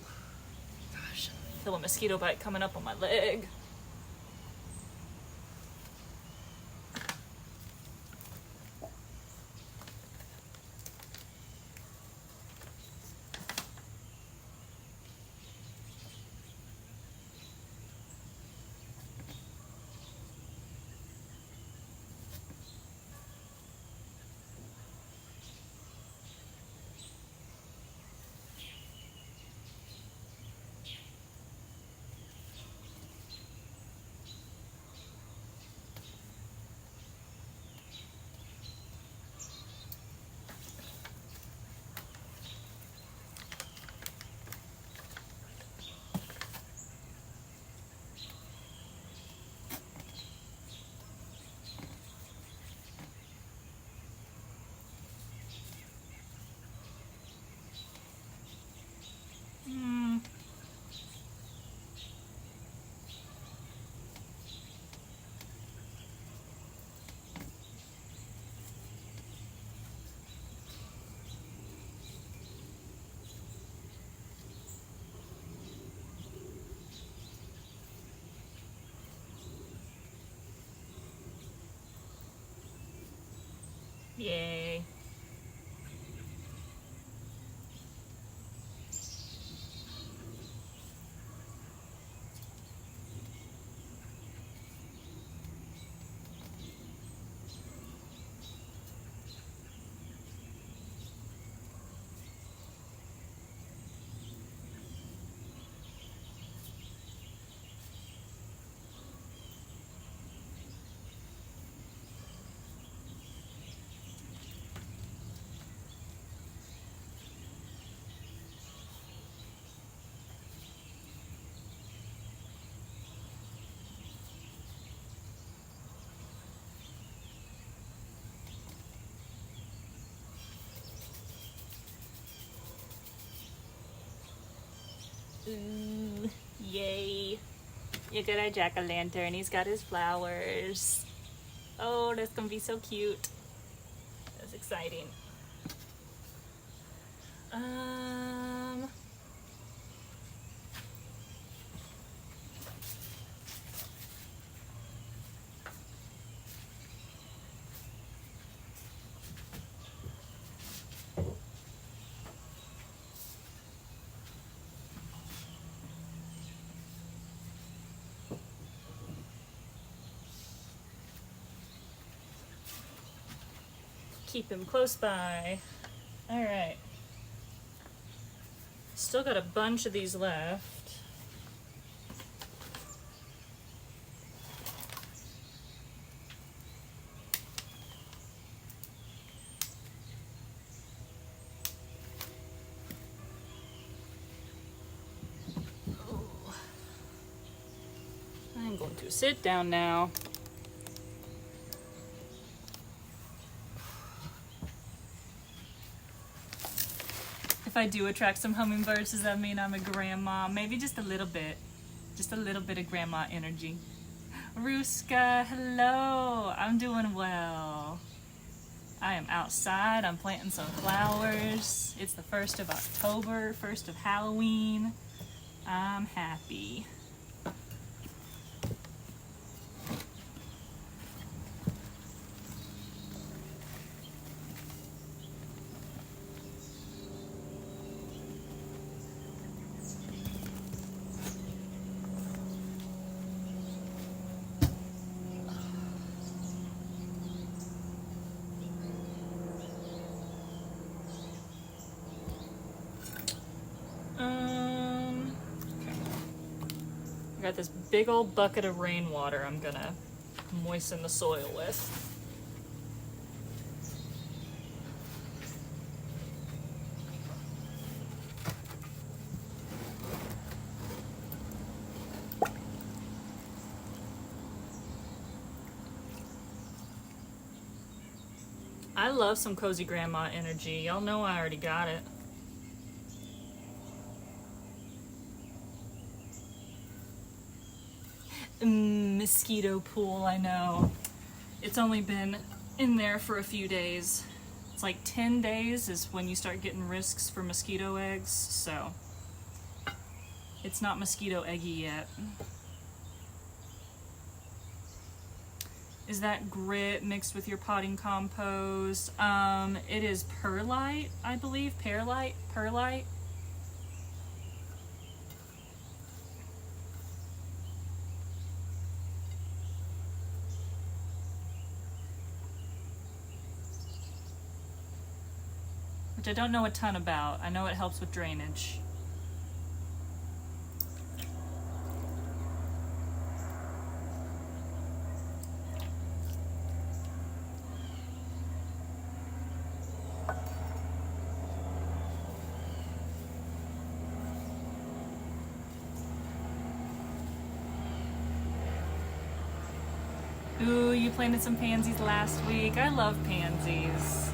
Gosh, I feel a mosquito bite coming up on my leg. Yay. Ooh, yay. Look at our jack-o'-lantern. He's got his flowers. Oh, that's gonna be so cute. That's exciting. Keep him close by. All right. Still got a bunch of these left. Oh. I'm going to sit down now. If I do attract some hummingbirds, does that mean I'm a grandma? Maybe just a little bit. Just a little bit of grandma energy. Ruska, hello. I'm doing well. I am outside. I'm planting some flowers. It's the 1st of October, 1st of Halloween. I'm happy. I got this big old bucket of rainwater I'm gonna moisten the soil with. I love some cozy grandma energy. Y'all know I already got it. Mosquito pool, I know. It's only been in there for a few days. It's like 10 days is when you start getting risks for mosquito eggs, so it's not mosquito eggy yet. Is that grit mixed with your potting compost? It is perlite, I believe. Perlite. Which I don't know a ton about. I know it helps with drainage. Ooh, you planted some pansies last week. I love pansies.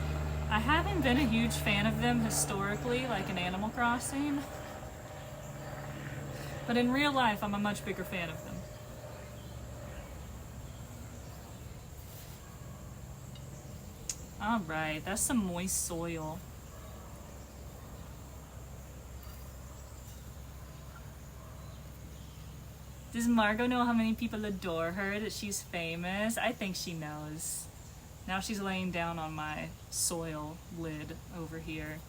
I haven't been a huge fan of them historically, like in Animal Crossing. But in real life, I'm a much bigger fan of them. All right, that's some moist soil. Does Margo know how many people adore her, that she's famous? I think she knows. Now she's laying down on my soil lid over here.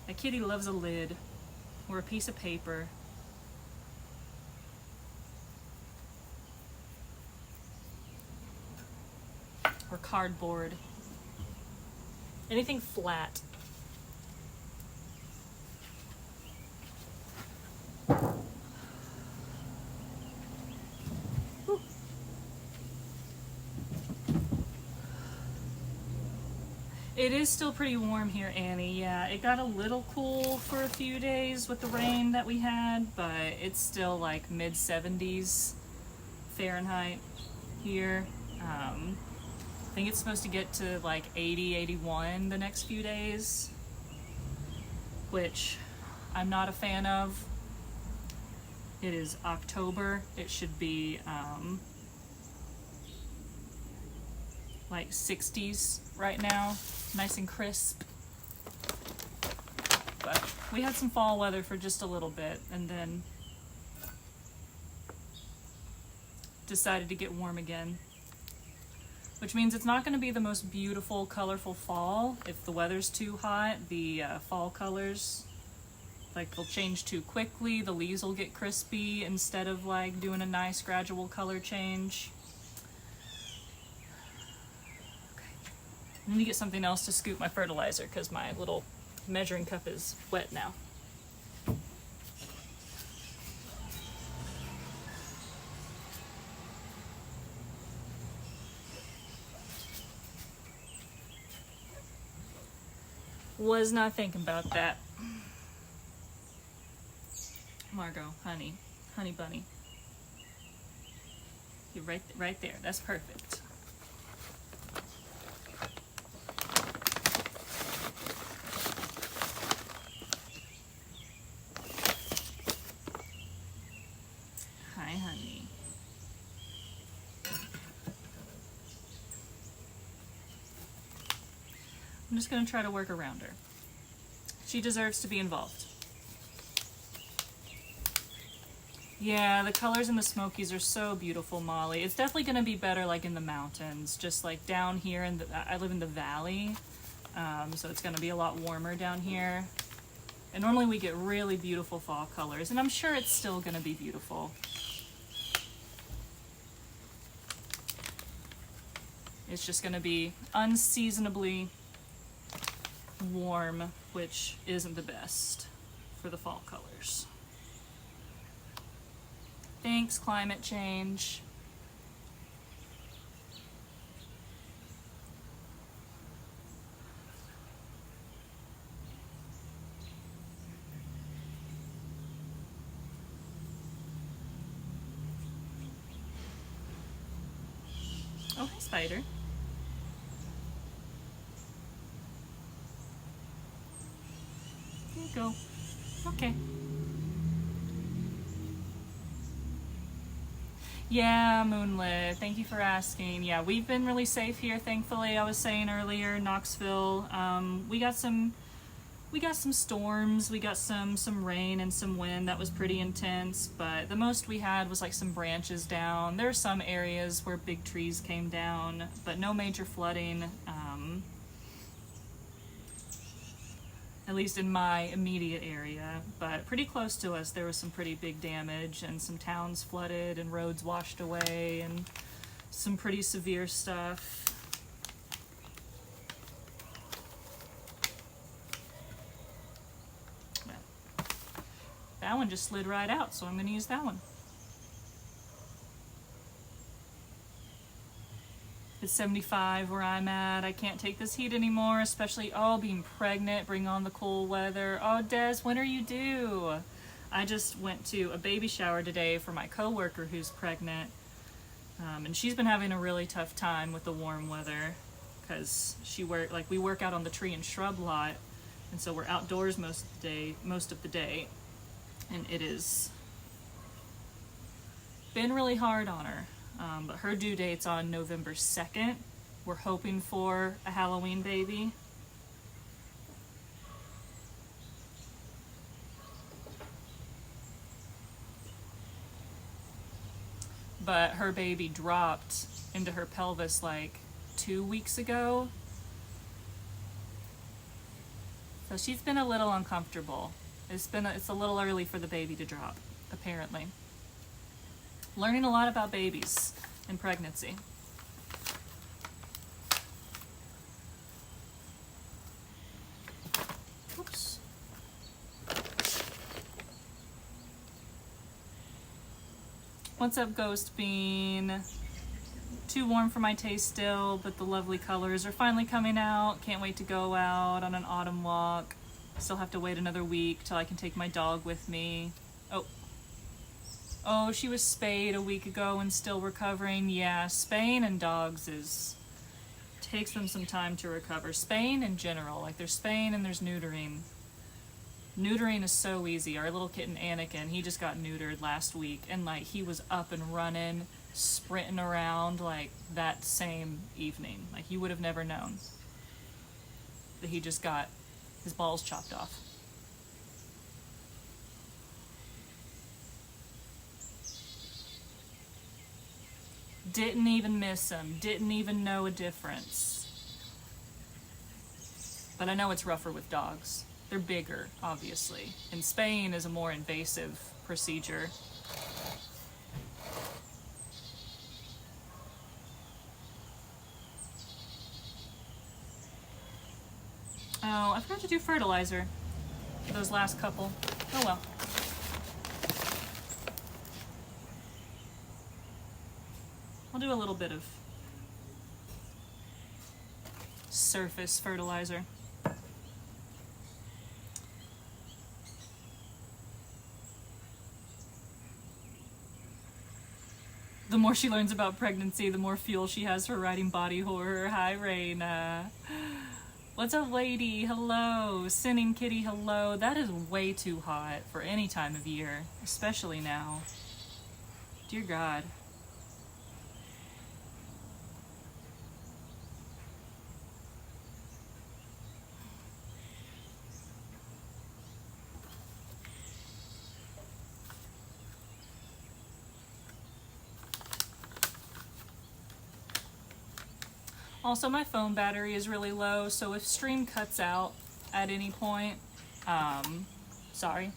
That kitty loves a lid or a piece of paper. Or cardboard. Anything flat. It is still pretty warm here, Annie. Yeah, it got a little cool for a few days with the rain that we had, but it's still like mid-70s Fahrenheit here. I think it's supposed to get to like 80, 81 the next few days, which I'm not a fan of. It is October. It should be like 60s right now, nice and crisp. But we had some fall weather for just a little bit and then decided to get warm again, which means it's not going to be the most beautiful, colorful fall. If the weather's too hot, the fall colors, like, they'll change too quickly. The leaves will get crispy instead of like doing a nice gradual color change. Okay, I need to get something else to scoop my fertilizer because my little measuring cup is wet now. Was not thinking about that. Margo, honey bunny. You're right there. That's perfect. Hi, honey. I'm just going to try to work around her. She deserves to be involved. Yeah, the colors in the Smokies are so beautiful, Molly. It's definitely going to be better like in the mountains, just like down here. I live in the valley, so it's going to be a lot warmer down here. And normally we get really beautiful fall colors, and I'm sure it's still going to be beautiful. It's just going to be unseasonably warm, which isn't the best for the fall colors. Thanks, climate change. Oh, hi, Spider. There you go. Okay. Yeah, Moonlit, thank you for asking. Yeah, we've been really safe here, thankfully. I was saying earlier, Knoxville, we got some storms, we got some rain and some wind that was pretty intense, but the most we had was like some branches down. There are some areas where big trees came down, but no major flooding. At least in my immediate area, but pretty close to us there was some pretty big damage and some towns flooded and roads washed away and some pretty severe stuff. Well, that one just slid right out, so I'm going to use that one. It's 75 where I'm at. I can't take this heat anymore, especially, being pregnant, bring on the cool weather. Oh, Des, when are you due? I just went to a baby shower today for my coworker who's pregnant, and she's been having a really tough time with the warm weather because we work out on the tree and shrub lot, and so we're outdoors most of the day, and it has been really hard on her. But her due date's on November 2nd. We're hoping for a Halloween baby. But her baby dropped into her pelvis like 2 weeks ago. So she's been a little uncomfortable. It's a little early for the baby to drop, apparently. Learning a lot about babies and pregnancy. Oops. What's up, Ghost Bean? Too warm for my taste still, but the lovely colors are finally coming out. Can't wait to go out on an autumn walk. Still have to wait another week till I can take my dog with me. Oh, she was spayed a week ago and still recovering. Yeah, spaying in dogs takes them some time to recover. Spaying in general, like there's spaying and there's neutering. Neutering is so easy. Our little kitten Anakin, he just got neutered last week, and like he was up and running, sprinting around like that same evening. Like you would have never known that he just got his balls chopped off. Didn't even miss him. Didn't even know a difference. But I know it's rougher with dogs. They're bigger, obviously. And spaying is a more invasive procedure. Oh, I forgot to do fertilizer for those last couple. Oh well. I'll do a little bit of surface fertilizer. The more she learns about pregnancy, the more fuel she has for writing body horror. Hi, Raina. What's up, lady? Hello. Sinning kitty, hello. That is way too hot for any time of year, especially now. Dear God. Also, my phone battery is really low, so if stream cuts out at any point, sorry.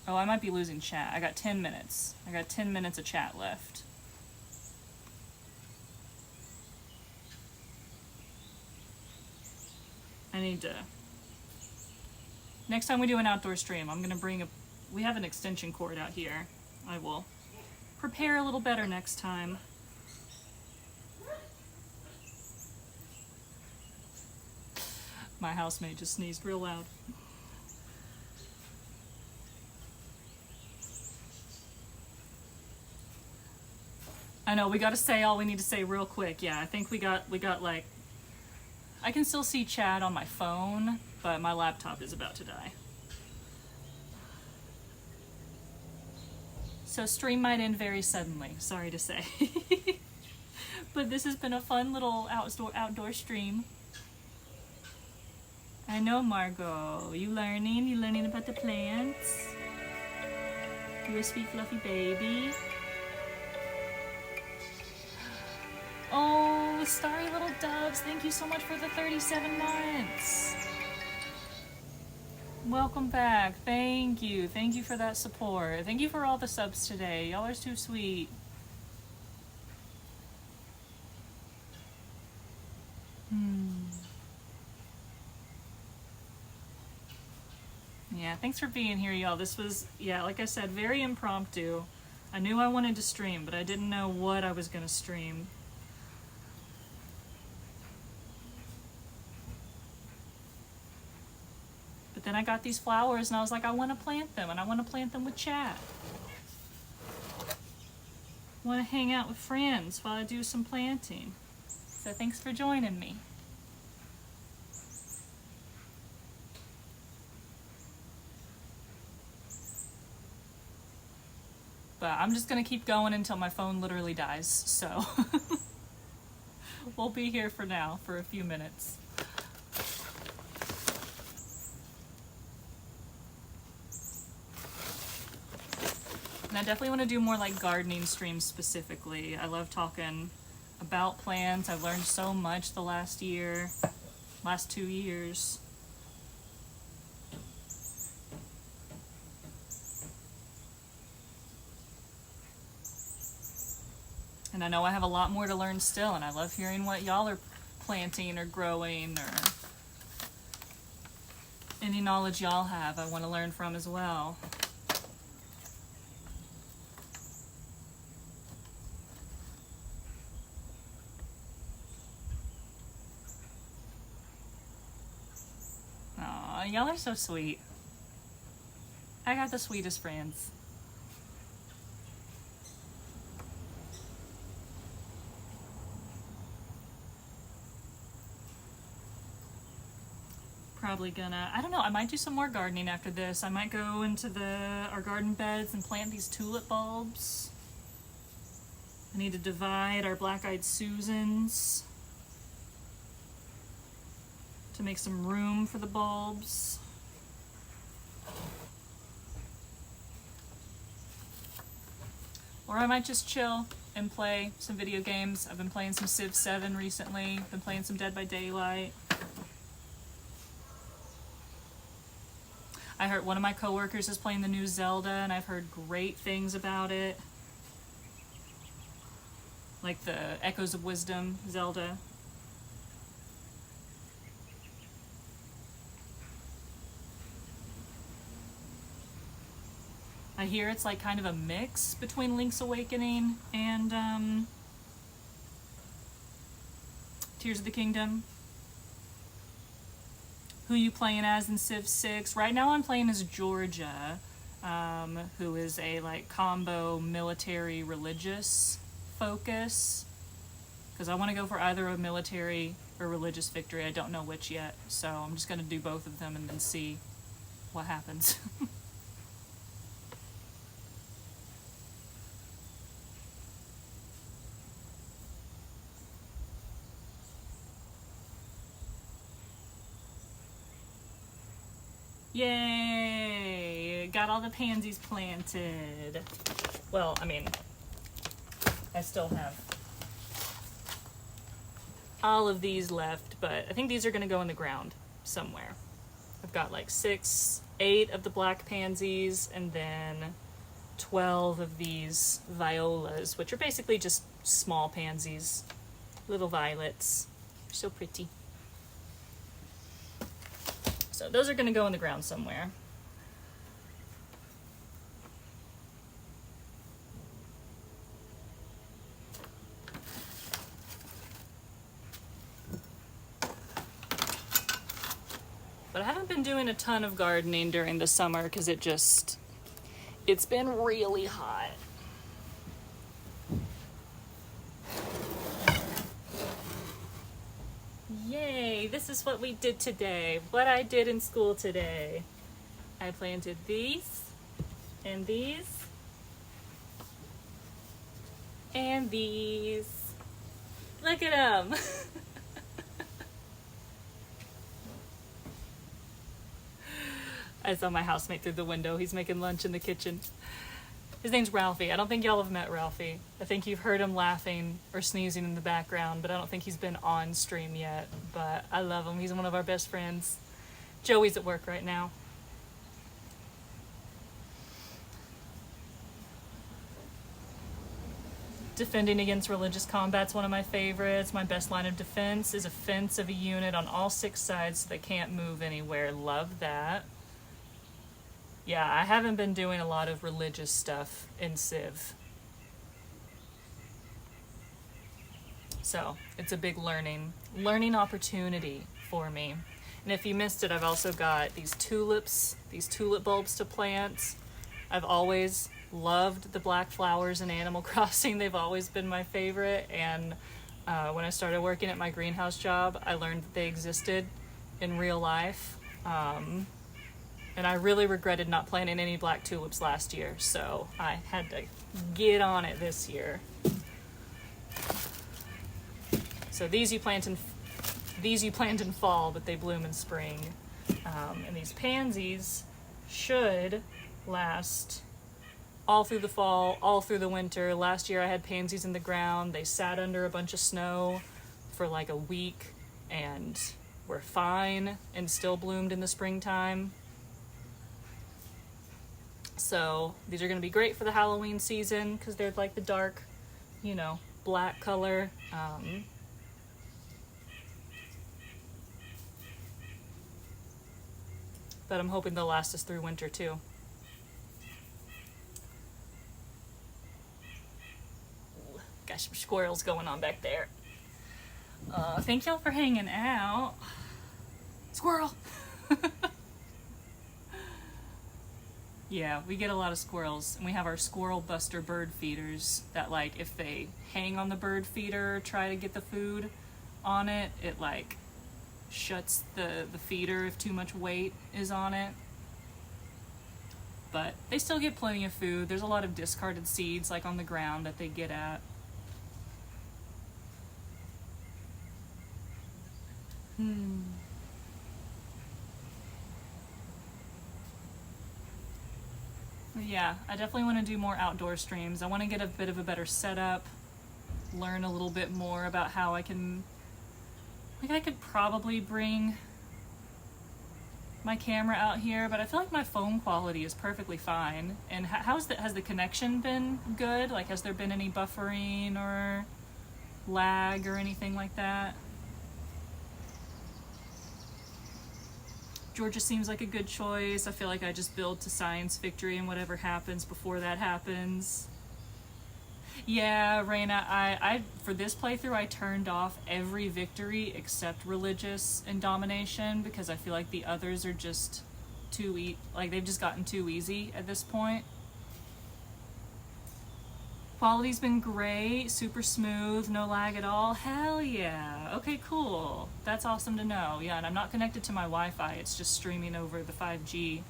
Oh, I might be losing chat. I got 10 minutes. I got 10 minutes of chat left. I need to... Next time we do an outdoor stream, I'm gonna bring a... We have an extension cord out here. I will prepare a little better next time. My housemate just sneezed real loud. I know, we gotta say all we need to say real quick. Yeah, I think we got like... I can still see chat on my phone, but my laptop is about to die. So stream might end very suddenly, sorry to say. But this has been a fun little outdoor stream. I know, Margo. You learning about the plants? You're a sweet fluffy baby. Oh, starry little doves, thank you so much for the 37 months. Welcome back. Thank you. Thank you for that support. Thank you for all the subs today. Y'all are too sweet. Yeah, thanks for being here, y'all. This was, yeah, like I said, very impromptu. I knew I wanted to stream, but I didn't know what I was going to stream. But then I got these flowers, and I was like, I want to plant them, and I want to plant them with chat. I want to hang out with friends while I do some planting. So thanks for joining me. But I'm just gonna keep going until my phone literally dies, so we'll be here for now for a few minutes. And I definitely want to do more like gardening streams specifically. I love talking about plants. I've learned so much the last 2 years. And I know I have a lot more to learn still, and I love hearing what y'all are planting or growing, or any knowledge y'all have I want to learn from as well. Aw, y'all are so sweet. I got the sweetest friends. Probably gonna, I don't know, I might do some more gardening after this. I might go into our garden beds and plant these tulip bulbs. I need to divide our black-eyed Susans to make some room for the bulbs. Or I might just chill and play some video games. I've been playing some Civ 7 recently. Been playing some Dead by Daylight. I heard one of my coworkers is playing the new Zelda, and I've heard great things about it. Like the Echoes of Wisdom Zelda. I hear it's like kind of a mix between Link's Awakening and Tears of the Kingdom. Who you playing as in Civ 6? Right now I'm playing as Georgia, who is a like combo military religious focus. Because I want to go for either a military or religious victory. I don't know which yet, so I'm just going to do both of them and then see what happens. Yay! Got all the pansies planted. Well, I mean, I still have all of these left, but I think these are going to go in the ground somewhere. I've got like 8 of the black pansies, and then 12 of these violas, which are basically just small pansies, little violets. They're so pretty. So those are going to go in the ground somewhere. But I haven't been doing a ton of gardening during the summer because it's been really hot. Yay, this is what we did today. What I did in school today. I planted these, and these, and these. Look at them. I saw my housemate through the window. He's making lunch in the kitchen. His name's Ralphie. I don't think y'all have met Ralphie. I think you've heard him laughing or sneezing in the background, but I don't think he's been on stream yet. But I love him. He's one of our best friends. Joey's at work right now. Defending against religious combat's one of my favorites. My best line of defense is a fence of a unit on all 6 sides so they can't move anywhere. Love that. Yeah, I haven't been doing a lot of religious stuff in Civ. So, it's a big learning opportunity for me. And if you missed it, I've also got these tulips, these tulip bulbs to plant. I've always loved the black flowers in Animal Crossing. They've always been my favorite. And when I started working at my greenhouse job, I learned that they existed in real life. And I really regretted not planting any black tulips last year, so I had to get on it this year. So these you plant in fall, but they bloom in spring. And these pansies should last all through the fall, all through the winter. Last year I had pansies in the ground. They sat under a bunch of snow for like a week and were fine and still bloomed in the springtime. So these are going to be great for the Halloween season because they're like the dark, black color. But I'm hoping they'll last us through winter too. Ooh, got some squirrels going on back there. Thank y'all for hanging out. Squirrel! Yeah, we get a lot of squirrels, and we have our squirrel buster bird feeders that, like, if they hang on the bird feeder or try to get the food on it, it, like, shuts the feeder if too much weight is on it. But they still get plenty of food. There's a lot of discarded seeds like on the ground that they get at. Yeah, I definitely want to do more outdoor streams. I want to get a bit of a better setup, learn a little bit more about how I can, like, I could probably bring my camera out here, but I feel like my phone quality is perfectly fine. And has the connection been good? Like, has there been any buffering or lag or anything like that? Georgia seems like a good choice. I feel like I just build to science victory and whatever happens before that happens. Yeah, Raina, I for this playthrough I turned off every victory except religious and domination because I feel like the others are just too like they've just gotten too easy at this point. Quality's been great, super smooth, no lag at all. Hell yeah. Okay, cool. That's awesome to know. Yeah, and I'm not connected to my Wi-Fi. It's just streaming over the 5G.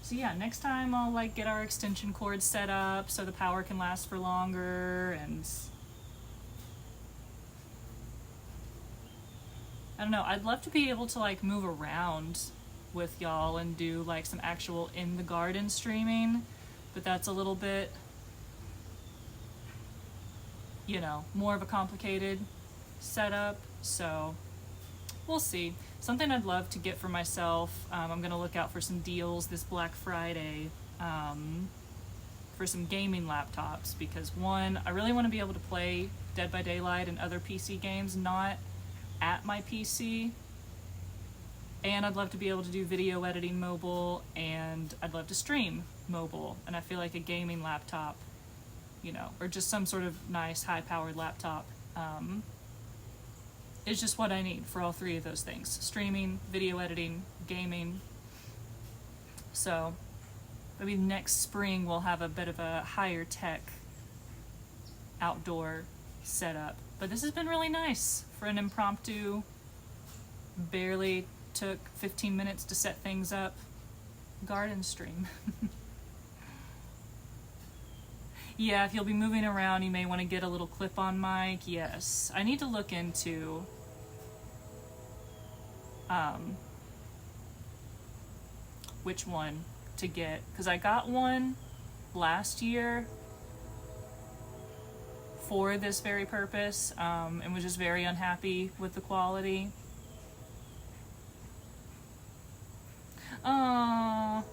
So yeah, next time I'll like get our extension cord set up so the power can last for longer, and I don't know, I'd love to be able to like move around with y'all and do like some actual in the garden streaming. But that's a little bit, you know, more of a complicated setup, so we'll see. Something I'd love to get for myself, I'm going to look out for some deals this Black Friday for some gaming laptops, because one, I really want to be able to play Dead by Daylight and other PC games not at my PC. And I'd love to be able to do video editing mobile, and I'd love to stream mobile. And I feel like a gaming laptop, you know, or just some sort of nice high-powered laptop is just what I need for all three of those things. Streaming, video editing, gaming. So maybe next spring we'll have a bit of a higher tech outdoor setup. But this has been really nice for an impromptu, barely took 15 minutes to set things up garden stream. Yeah, if you'll be moving around, you may want to get a little clip-on mic. Yes, I need to look into which one to get, because I got one last year for this very purpose and was just very unhappy with the quality. Aww.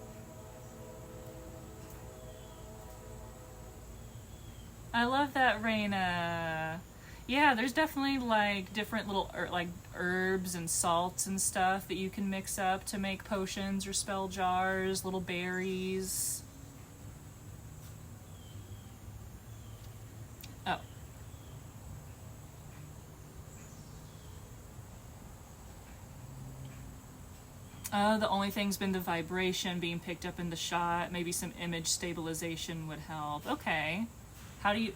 I love that, Raina. Yeah, there's definitely like different little like herbs and salts and stuff that you can mix up to make potions or spell jars, little berries. Oh. The only thing's been the vibration being picked up in the shot. Maybe some image stabilization would help. Okay. How do you,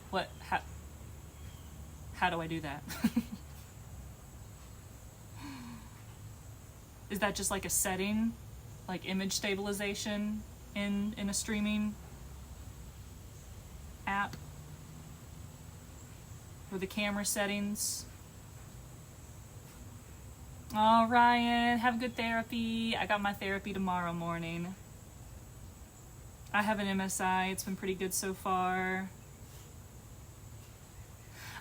how do I do that? Is that just like a setting? Like image stabilization in a streaming app? For the camera settings? Oh, Ryan, have good therapy. I got my therapy tomorrow morning. I have an MSI. It's been pretty good so far.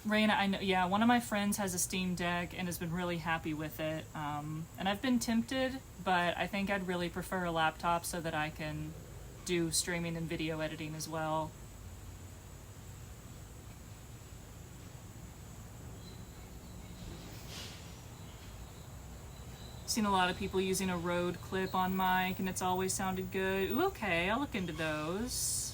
Raina, I know, yeah, one of my friends has a Steam Deck and has been really happy with it. And I've been tempted, but I think I'd really prefer a laptop so that I can do streaming and video editing as well. Seen a lot of people using a Rode clip-on mic, and it's always sounded good. Ooh, okay, I'll look into those.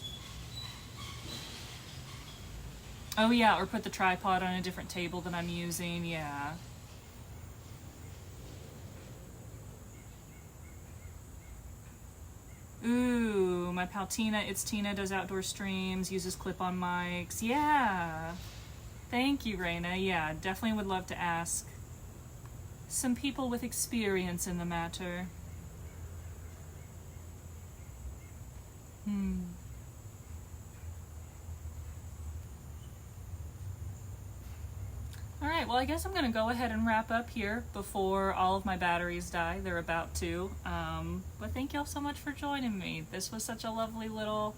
Oh yeah, or put the tripod on a different table than I'm using, yeah. Ooh, my pal Tina, it's Tina, does outdoor streams, uses clip-on mics. Yeah. Thank you, Raina. Yeah, definitely would love to ask some people with experience in the matter. Alright, well I guess I'm going to go ahead and wrap up here before all of my batteries die. They're about to. But thank y'all so much for joining me. This was such a lovely little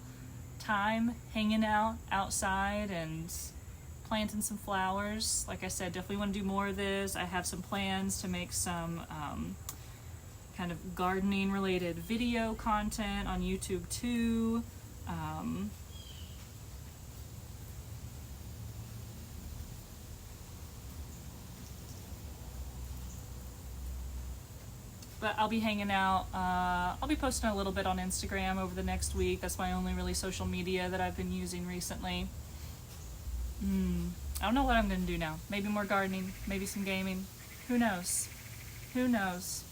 time hanging out outside and planting some flowers. Like I said, definitely want to do more of this. I have some plans to make some kind of gardening related video content on YouTube too. But I'll be hanging out. I'll be posting a little bit on Instagram over the next week. That's my only really social media that I've been using recently. I don't know what I'm going to do now. Maybe more gardening, maybe some gaming. Who knows? Who knows?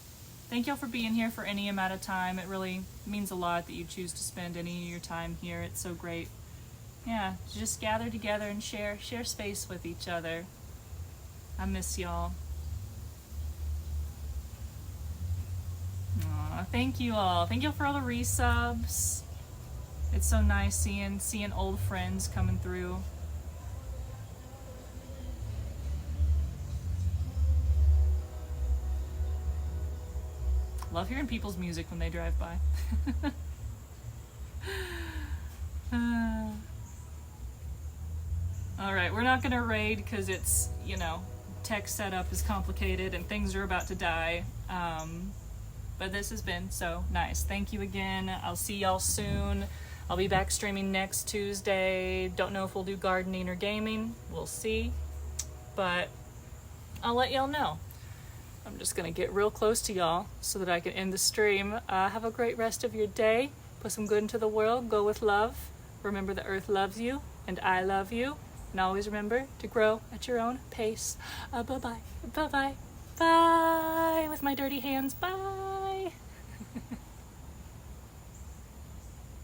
Thank y'all for being here for any amount of time. It really means a lot that you choose to spend any of your time here. It's so great. Yeah, just gather together and share space with each other. I miss y'all. Aw, thank you all. Thank you all for all the resubs. It's so nice seeing old friends coming through. Love hearing people's music when they drive by. Alright, we're not gonna raid because it's, you know, tech setup is complicated and things are about to die. But this has been so nice. Thank you again. I'll see y'all soon. I'll be back streaming next Tuesday. Don't know if we'll do gardening or gaming. We'll see. But I'll let y'all know. I'm just gonna get real close to y'all so that I can end the stream. Have a great rest of your day. Put some good into the world. Go with love. Remember the earth loves you and I love you. And always remember to grow at your own pace. Bye-bye. Bye-bye. Bye. With my dirty hands. Bye.